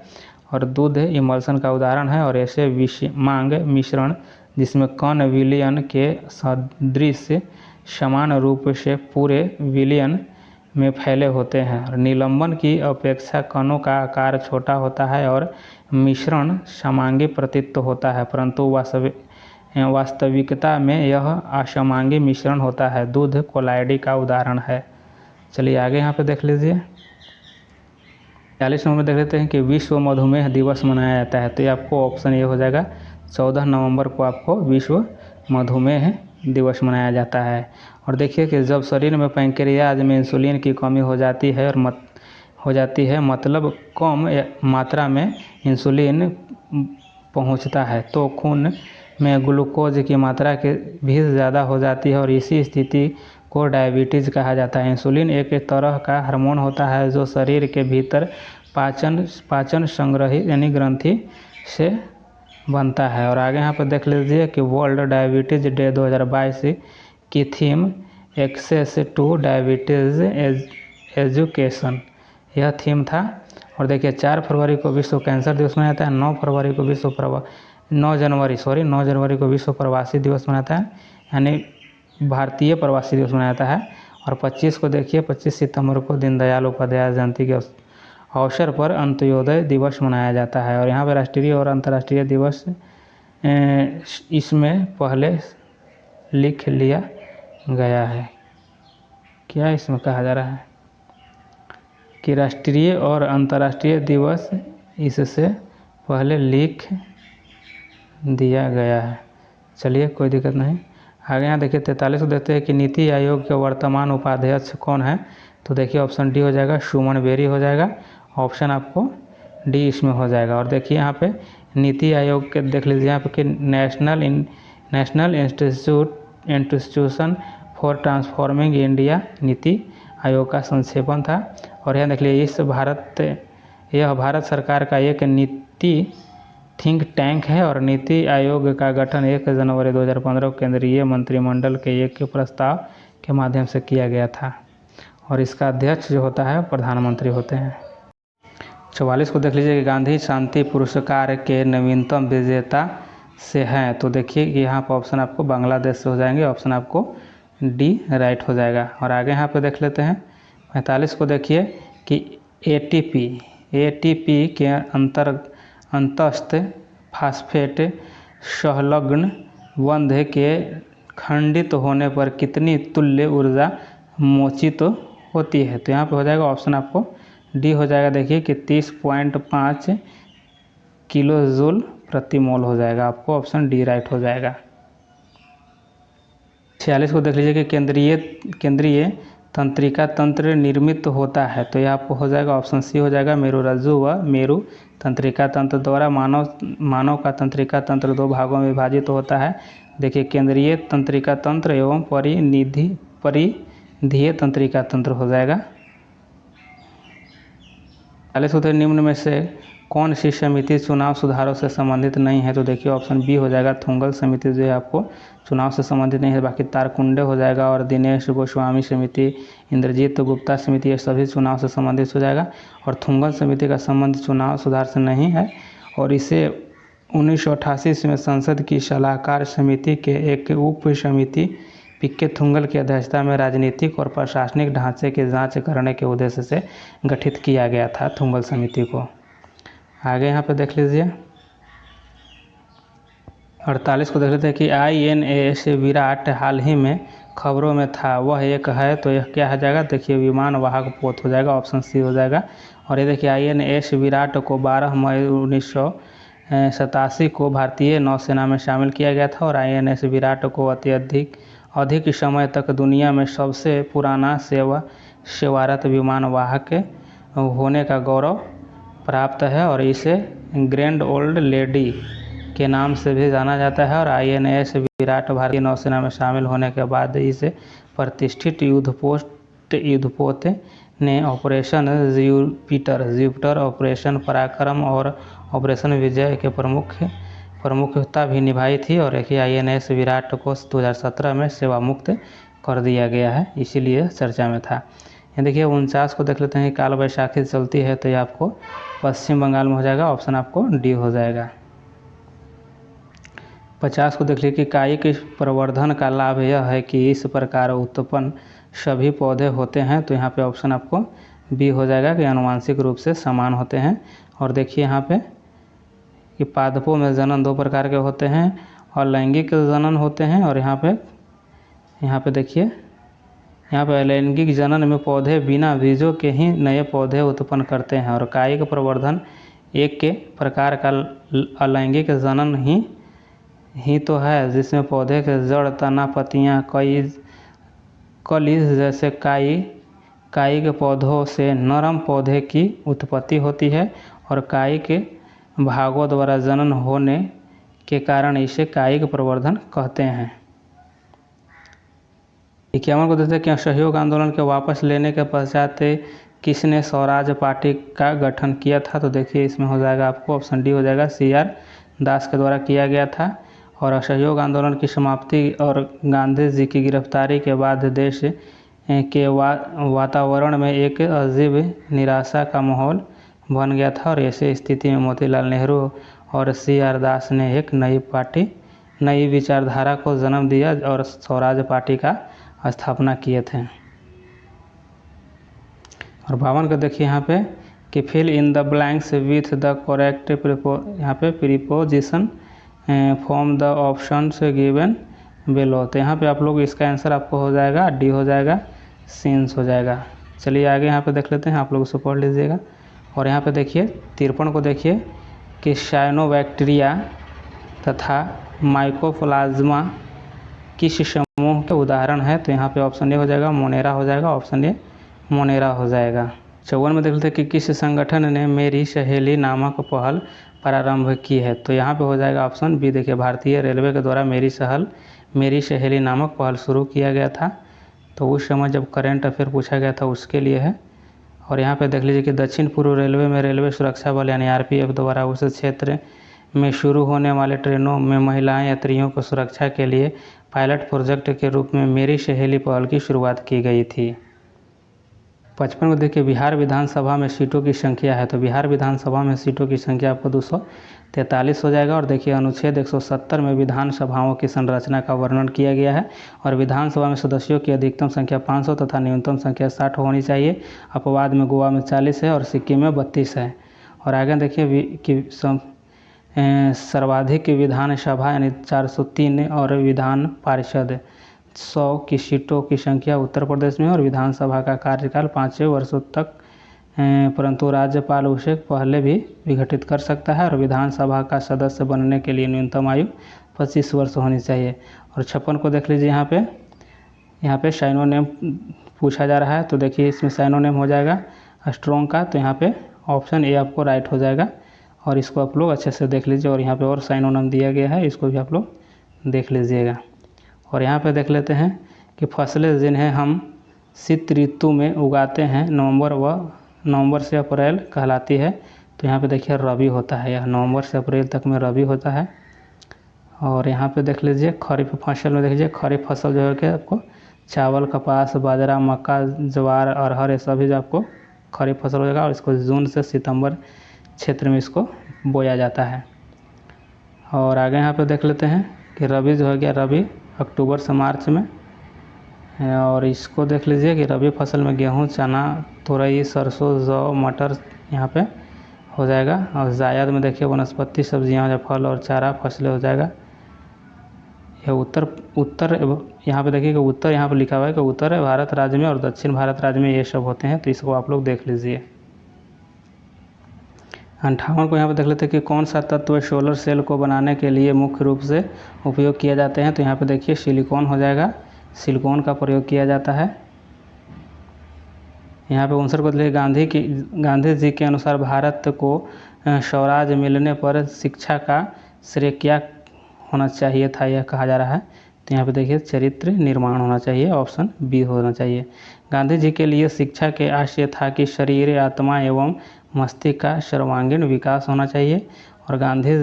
और दूध इमल्शन का उदाहरण है। और ऐसे विषमांग मिश्रण जिसमें कण विलयन के सदृश समान रूप से पूरे विलयन में फैले होते हैं। और निलंबन की अपेक्षा कणों का आकार छोटा होता है और मिश्रण समांगी प्रतीत होता है, परंतु वास्तविकता में यह असमांगी मिश्रण होता है। दूध कोलाइडी का उदाहरण है। चलिए आगे यहाँ पे देख लीजिए। 40 नंबर में देख लेते हैं कि विश्व मधुमेह दिवस मनाया जाता है। तो ये आपको ऑप्शन ये हो जाएगा, 14 नवंबर को आपको विश्व मधुमेह दिवस मनाया जाता है। और देखिए कि जब शरीर में पैंक्रियाज में इंसुलिन की कमी हो जाती है मतलब कम मात्रा में इंसुलिन पहुंचता है, तो खून में ग्लूकोज की मात्रा के भी ज़्यादा हो जाती है और इसी स्थिति को डायबिटीज़ कहा जाता है। इंसुलिन एक तरह का हार्मोन होता है जो शरीर के भीतर पाचन संग्रही यानी ग्रंथि से बनता है। और आगे यहाँ पर देख लीजिए कि वर्ल्ड डायबिटीज़ डे 2022 की theme access to diabetes education, यह थीम था। और देखिए 4 फरवरी को विश्व कैंसर दिवस मनाया जाता है। 9 जनवरी को विश्व प्रवासी दिवस मनाता है, यानी भारतीय प्रवासी दिवस मनाया जाता है। और 25 को देखिए 25 सितंबर को दीनदयाल उपाध्याय जयंती के अवसर पर अंत्योदय दिवस मनाया जाता है। और यहाँ पर राष्ट्रीय और अंतर्राष्ट्रीय दिवस इसमें पहले लिख लिया गया है। क्या इसमें कहा जा रहा है कि राष्ट्रीय और अंतर्राष्ट्रीय दिवस इससे पहले लिख दिया गया है। चलिए कोई दिक्कत नहीं। आगे यहाँ देखिए 43 को देखते हैं कि नीति आयोग के वर्तमान उपाध्यक्ष कौन है। तो देखिए ऑप्शन डी हो जाएगा, सुमन बेरी हो जाएगा। ऑप्शन आपको डी इसमें हो जाएगा। और देखिए यहाँ पे नीति आयोग के देख लीजिए यहाँ पे कि national institution for transforming India NITI Aayog का संक्षेपण था। और यहाँ देख लीजिए यह भारत सरकार का एक नीति थिंक टैंक है और नीति आयोग का गठन 1 जनवरी 2015 केंद्रीय मंत्रिमंडल के एक प्रस्ताव के माध्यम से किया गया था। और इसका अध्यक्ष जो होता है प्रधानमंत्री होते हैं। 44 को देख लीजिए कि गांधी शांति पुरस्कार के नवीनतम विजेता से हैं। तो देखिए कि यहाँ पर ऑप्शन आपको बांग्लादेश से हो जाएंगे। ऑप्शन आपको डी राइट हो जाएगा। और आगे यहाँ पे देख लेते हैं 45 को देखिए कि एटीपी के अंतस्थ फास्फेट संलग्न बंध के खंडित होने पर कितनी तुल्य ऊर्जा मोचित होती है। तो यहाँ पे हो जाएगा ऑप्शन आपको डी हो जाएगा। देखिए कि 30.5 किलो जूल प्रति मोल हो जाएगा। आपको ऑप्शन डी राइट हो जाएगा। 46 को देख लीजिए कि केंद्रीय तंत्रिका तंत्र निर्मित होता है। तो यह आपको हो जाएगा ऑप्शन सी हो जाएगा, मेरुरज्जु व मेरु तंत्रिका तंत्र द्वारा मानव का तंत्रिका तंत्र 2 भागों में विभाजित होता है। देखिए केंद्रीय तंत्रिका तंत्र एवं परिधीय तंत्रिका तंत्र हो जाएगा। 40 निम्न में से कौन सी समिति चुनाव सुधारों से संबंधित नहीं है। तो देखिए ऑप्शन बी हो जाएगा, थुंगल समिति जो है आपको चुनाव से संबंधित नहीं है। बाकी तारकुंडे हो जाएगा और दिनेश गोस्वामी समिति, इंद्रजीत गुप्ता समिति, ये सभी चुनाव से संबंधित हो जाएगा। और थुंगल समिति का संबंध चुनाव सुधार से नहीं है और इसे 1988 में संसद की सलाहकार समिति के एक उप समिति पीके थुंगल की अध्यक्षता में राजनीतिक और प्रशासनिक ढांचे की जांच करने के उद्देश्य से गठित किया गया था थुंगल समिति को। आगे यहाँ पे देख लीजिए 48 को देख लेते हैं कि INS विराट हाल ही में खबरों में था, वह एक है। तो यह क्या हो जाएगा? देखिए विमान वाहक पोत हो जाएगा। ऑप्शन सी हो जाएगा। और ये देखिए INS विराट को 12 मई 1987 को भारतीय नौसेना में शामिल किया गया था। और INS विराट को अधिक समय तक दुनिया में सबसे पुराना सेवारत विमान वाहक होने का गौरव प्राप्त है और इसे ग्रैंड ओल्ड लेडी के नाम से भी जाना जाता है। और INS विराट भारतीय नौसेना में शामिल होने के बाद इसे प्रतिष्ठित युद्धपोत ने ऑपरेशन जुपिटर, ऑपरेशन पराक्रम और ऑपरेशन विजय के प्रमुखता भी निभाई थी। और एक INS विराट को 2017 में सेवा मुक्त कर दिया गया है, इसीलिए चर्चा में था। ये देखिए 49 को देख लेते हैं, काल वैशाखी चलती है, तो ये आपको पश्चिम बंगाल में हो जाएगा, ऑप्शन आपको डी हो जाएगा। 50 को देख लीजिए कि काई के प्रवर्धन का लाभ यह है कि इस प्रकार उत्पन्न सभी पौधे होते हैं, तो यहाँ पे ऑप्शन आपको बी हो जाएगा कि आनुवांशिक रूप से समान होते हैं। और देखिए यहाँ पे कि पादपों में जनन 2 प्रकार के होते हैं और लैंगिक जनन होते हैं, और यहाँ पे देखिए यहाँ पे अलैंगिक जनन में पौधे बिना बीजों के ही नए पौधे उत्पन्न करते हैं, और कायिक प्रवर्धन एक के प्रकार का अलैंगिक जनन ही तो है, जिसमें पौधे के जड़, तना, पत्तियाँ, कलीज जैसे काई के पौधों से नरम पौधे की उत्पत्ति होती है, और काई के भागों द्वारा जनन होने के कारण इसे कायिक प्रवर्धन कहते हैं। 51 को देखते हैं कि असहयोग आंदोलन के वापस लेने के पश्चात किसने स्वराज पार्टी का गठन किया था, तो देखिए इसमें हो जाएगा आपको ऑप्शन डी हो जाएगा, CR दास के द्वारा किया गया था। और असहयोग आंदोलन की समाप्ति और गांधी जी की गिरफ्तारी के बाद देश के वातावरण में एक अजीब निराशा का माहौल बन गया था, और ऐसे स्थिति में मोतीलाल नेहरू और CR दास ने एक नई विचारधारा को जन्म दिया और स्वराज पार्टी का स्थापना किए थे। और 52 को देखिए यहाँ पे कि fill in the blanks with the correct यहाँ पे preposition from the options given below, तो यहाँ पे आप लोग इसका आंसर आपको हो जाएगा डी हो जाएगा, सीन्स हो जाएगा। चलिए आगे यहाँ पे देख लेते हैं, आप लोग उसे पढ़ लीजिएगा। और यहाँ पे देखिए 53 को देखिए कि साइनोबैक्टीरिया तथा माइकोप्लाज्मा किस समूह के उदाहरण है, तो यहाँ पे ऑप्शन ए हो जाएगा, मोनेरा हो जाएगा, ऑप्शन ए मोनेरा हो जाएगा। 54 में देख लेते हैं कि किस संगठन ने मेरी सहेली नामक पहल प्रारंभ की है, तो यहाँ पे हो जाएगा ऑप्शन बी। देखिए भारतीय रेलवे के द्वारा मेरी सहेली नामक पहल शुरू किया गया था, तो उस समय जब करंट अफेयर पूछा गया था उसके लिए है। और यहाँ पे देख लीजिए कि दक्षिण पूर्व रेलवे में रेलवे सुरक्षा बल यानी RPF द्वारा उस क्षेत्र में शुरू होने वाले ट्रेनों में महिला यात्रियों को सुरक्षा के लिए पायलट प्रोजेक्ट के रूप में मेरी सहेली पहल की शुरुआत की गई थी। 55 में देखिए बिहार विधानसभा में सीटों की संख्या है, तो बिहार विधानसभा में सीटों की संख्या आपको 243 हो जाएगा। और देखिए अनुच्छेद 170 में विधानसभाओं की संरचना का वर्णन किया गया है, और विधानसभा में सदस्यों की अधिकतम संख्या 500 तथा न्यूनतम संख्या 60 होनी चाहिए। अपवाद में गोवा में 40 है और सिक्किम में 32 है। और आगे देखिए कि सर्वाधिक विधानसभा यानी 403 और विधान पार्षद 100 की सीटों की संख्या उत्तर प्रदेश में, और विधानसभा का कार्यकाल 5 वर्षों तक, परंतु राज्यपाल उसे पहले भी विघटित कर सकता है। और विधानसभा का सदस्य बनने के लिए न्यूनतम आयु 25 वर्ष होनी चाहिए। और 56 को देख लीजिए, यहाँ पे साइनोनेम पूछा जा रहा है, तो देखिए इसमें साइनोनेम हो जाएगा स्ट्रॉन्ग का, तो यहाँ पे ऑप्शन ए आपको राइट हो जाएगा। और इसको आप लोग अच्छे से देख लीजिए, और यहाँ पे और साइनोनेम दिया गया है, इसको भी आप लोग देख लीजिएगा। और यहाँ पे देख लेते हैं कि फसलें जिन्हें हम शीत ऋतु में उगाते हैं नवंबर से अप्रैल कहलाती है, तो यहाँ पे देखिए रबी होता है, यह नवंबर से अप्रैल तक में रबी होता है। और यहाँ पे देख लीजिए खरीफ फसल में, देख लीजिए खरीफ फसल जो है कि आपको चावल, कपास, बाजरा, मक्का, ज्वार, अरहर, ये सभी जो आपको खरीफ फसल हो जाएगा। और इसको जून से सितंबर क्षेत्र में इसको बोया जाता है। और आगे यहाँ पे देख लेते हैं कि रबी जो है क्या, रबी अक्टूबर से मार्च में है। और इसको देख लीजिए कि रबी फसल में गेहूँ, चना, तुरई, सरसों, जौ, मटर यहाँ पे हो जाएगा। और जायद में देखिए वनस्पति सब्जियाँ, फल और चारा फसलें हो जाएगा। यह उत्तर यहाँ पे देखिए कि उत्तर यहाँ पे लिखा हुआ है कि उत्तर भारत राज्य में और दक्षिण भारत राज्य में ये सब होते हैं, तो इसको आप लोग देख लीजिए। 58 को यहाँ पे देख लेते हैं कि कौन सा तत्व सोलर सेल को बनाने के लिए मुख्य रूप से उपयोग किए जाते हैं, तो यहाँ पे देखिए सिलिकॉन हो जाएगा, सिलिकॉन का प्रयोग किया जाता है। यहाँ पे 59 को देखिए गांधी जी के अनुसार भारत को स्वराज मिलने पर शिक्षा का श्रेय क्या होना चाहिए था, यह कहा जा रहा है, तो यहाँ पे देखिए चरित्र निर्माण होना चाहिए, ऑप्शन बी होना चाहिए। गांधी जी के लिए शिक्षा के आशय था कि शरीर, आत्मा एवं मस्तिष्क का सर्वांगीण विकास होना चाहिए। और गांधी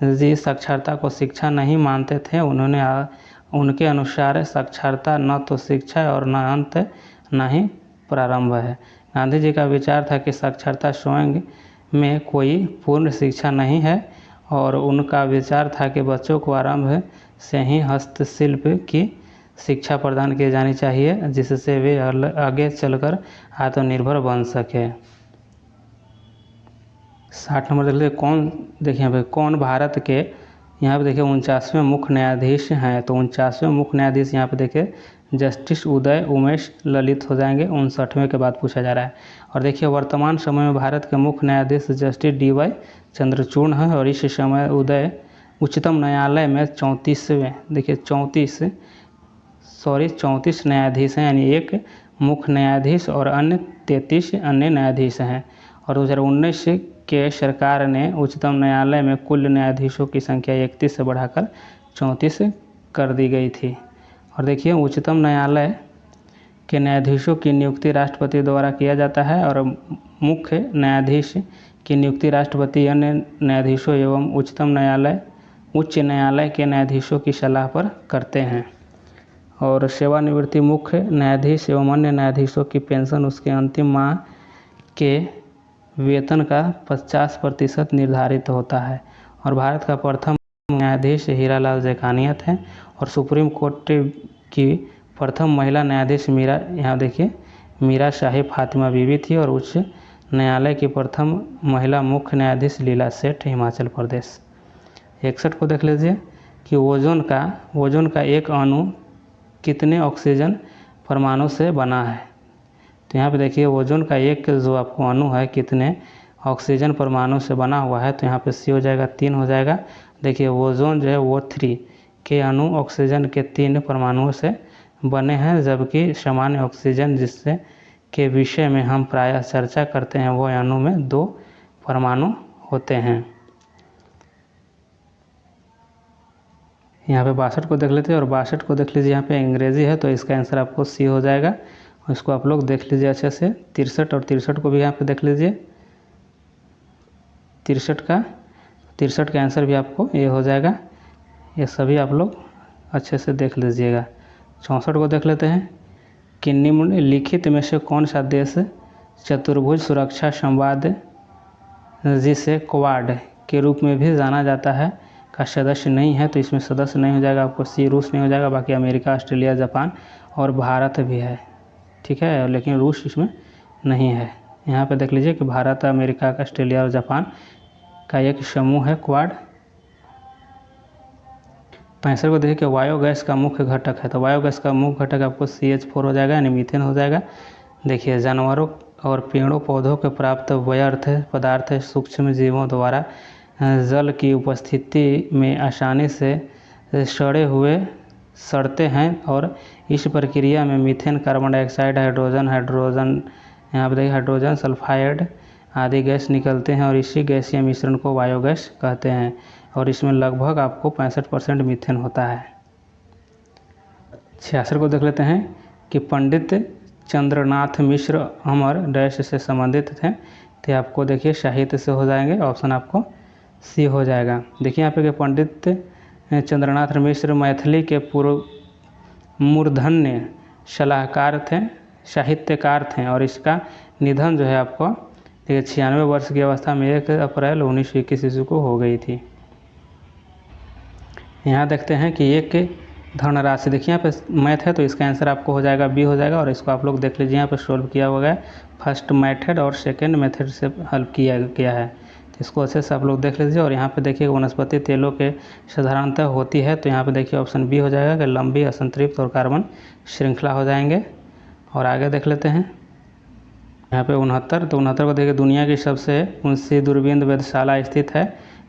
जी साक्षरता को शिक्षा नहीं मानते थे। उनके अनुसार साक्षरता न तो शिक्षा और न अंत न ही प्रारंभ है। गांधी जी का विचार था कि साक्षरता स्वयं में कोई पूर्ण शिक्षा नहीं है और उनका विचार था कि बच्चों को आरंभ से ही हस्तशिल्प की शिक्षा प्रदान की जानी चाहिए, जिससे वे आगे चलकर आत्मनिर्भर बन सके। 60 नंबर देख लीजिए, देखिए यहाँ पे कौन भारत के, यहाँ पे देखिए 49वें मुख्य न्यायाधीश हैं। तो 49वें मुख्य न्यायाधीश यहाँ पे देखिए जस्टिस उदय उमेश ललित हो जाएंगे, 59वें के बाद पूछा जा रहा है। और देखिए वर्तमान समय में भारत के मुख्य न्यायाधीश जस्टिस DY चंद्रचूड़ हैं और इस समय उच्चतम न्यायालय में 34वें, देखिए 34 न्यायाधीश हैं, यानी एक मुख्य न्यायाधीश और अन्य 33 अन्य न्यायाधीश हैं। और 2019 के सरकार ने उच्चतम न्यायालय में कुल न्यायाधीशों की संख्या 31 से बढ़ाकर 34 कर दी गई थी। और देखिए उच्चतम न्यायालय के न्यायाधीशों की नियुक्ति राष्ट्रपति द्वारा किया जाता है और मुख्य न्यायाधीश की नियुक्ति राष्ट्रपति अन्य न्यायाधीशों एवं उच्च न्यायालय के न्यायाधीशों की सलाह पर करते हैं। और सेवानिवृत्ति मुख्य न्यायाधीश एवं अन्य न्यायाधीशों की पेंशन उसके अंतिम माह के वेतन का 50% निर्धारित होता है। और भारत का प्रथम न्यायाधीश हीरालाल जैकानियत हैं और सुप्रीम कोर्ट की प्रथम महिला न्यायाधीश यहाँ देखिए मीरा शाही फातिमा बीबी थी और उच्च न्यायालय की प्रथम महिला मुख्य न्यायाधीश लीला सेठ, हिमाचल प्रदेश। 61 को देख लीजिए कि ओजोन का एक अणु कितने ऑक्सीजन परमाणु से बना है। तो यहाँ पे देखिए ओजोन का एक जो आपको अणु है कितने ऑक्सीजन परमाणु से बना हुआ है। तो यहाँ पे C हो जाएगा 3 हो जाएगा। देखिए ओजोन जो है वो 3 के अणु ऑक्सीजन के 3 परमाणुओं से बने हैं, जबकि सामान्य ऑक्सीजन जिससे के विषय में हम प्रायः चर्चा करते हैं वो अणु में 2 परमाणु होते हैं। यहाँ पे 62 को देख लेते हैं और 62 को देख लीजिए, यहाँ पे अंग्रेजी है तो इसका आंसर आपको C हो जाएगा। इसको आप लोग देख लीजिए अच्छे से। 63 और 63 को भी यहाँ पे देख लीजिए। 63 का आंसर भी आपको ये हो जाएगा। ये सभी आप लोग अच्छे से देख लीजिएगा। 64 को देख लेते हैं कि निम्नलिखित में से कौन सा देश चतुर्भुज सुरक्षा संवाद, जिसे क्वाड के रूप में भी जाना जाता है, का सदस्य नहीं है। तो इसमें सदस्य नहीं हो जाएगा आपको C, रूस नहीं हो जाएगा। बाकी अमेरिका, ऑस्ट्रेलिया, जापान और भारत भी है, ठीक है, लेकिन रूस इसमें नहीं है। यहाँ पे देख लीजिए कि भारत, अमेरिका, ऑस्ट्रेलिया और जापान का एक समूह है क्वाड। 65 को देखिए कि बायोगैस का मुख्य घटक है। तो बायोगैस का मुख्य घटक आपको CH4 हो जाएगा, यानी मीथेन हो जाएगा। देखिए जानवरों और पेड़ों पौधों के प्राप्त व्यर्थ पदार्थ सूक्ष्म जीवों द्वारा जल की उपस्थिति में आसानी से सड़ते हैं और इस प्रक्रिया में मीथेन, कार्बन डाइऑक्साइड, हाइड्रोजन यहाँ पर देखिए हाइड्रोजन सल्फाइड आदि गैस निकलते हैं और इसी गैसीय मिश्रण को बायोगैस कहते हैं। और इसमें लगभग आपको 65% मीथेन होता है। 66 को देख लेते हैं कि पंडित चंद्रनाथ मिश्र अमर डैश से संबंधित थे। तो आपको देखिए साहित्य से हो जाएंगे, ऑप्शन आपको C हो जाएगा। देखिए यहाँ पे कि पंडित चंद्रनाथ मिश्र मैथिली के पूर्व मूर्धन्य सलाहकार थे, साहित्यकार थे और इसका निधन जो है आपको देखिए 96 वर्ष की अवस्था में 1 अप्रैल 1921 ईस्वी को हो गई थी। यहाँ देखते हैं कि एक धनराशि, देखिए यहाँ पे मैथ है तो इसका आंसर आपको हो जाएगा B हो जाएगा। और इसको आप लोग देख लीजिए, यहाँ पे सोल्व किया हुआ है, फर्स्ट मेथड और सेकंड मेथड से हल किया गया है। तो इसको अच्छे से आप लोग देख लीजिए। और यहाँ पे देखिए वनस्पति तेलों के साधारणतः होती है। तो यहाँ पे देखिए ऑप्शन B हो जाएगा कि लंबी, असंतृप्त और कार्बन श्रृंखला हो जाएंगे। और आगे देख लेते हैं यहाँ पे 69, तो 69 को देखिए दुनिया की सबसे ऊंची दूरबीन वेधशाला स्थित है।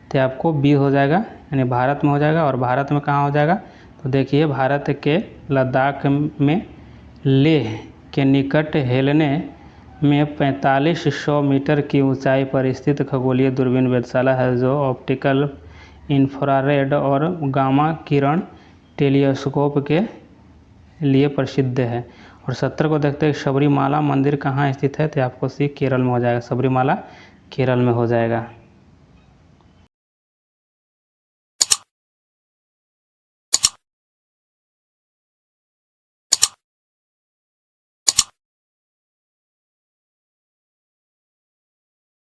तो आपको B हो जाएगा, यानी भारत में हो जाएगा। और भारत में कहाँ हो जाएगा, तो देखिए भारत के लद्दाख में लेह के निकट हेलने में 4500 मीटर की ऊंचाई पर स्थित खगोलीय दूरबीन वेधशाला है, जो ऑप्टिकल, इंफ्रारेड और गामा किरण टेलीस्कोप के लिए प्रसिद्ध है। और 70 को देखते हैं सबरीमाला मंदिर कहाँ स्थित है। तो आपको C केरल में हो जाएगा, सबरीमाला केरल में हो जाएगा।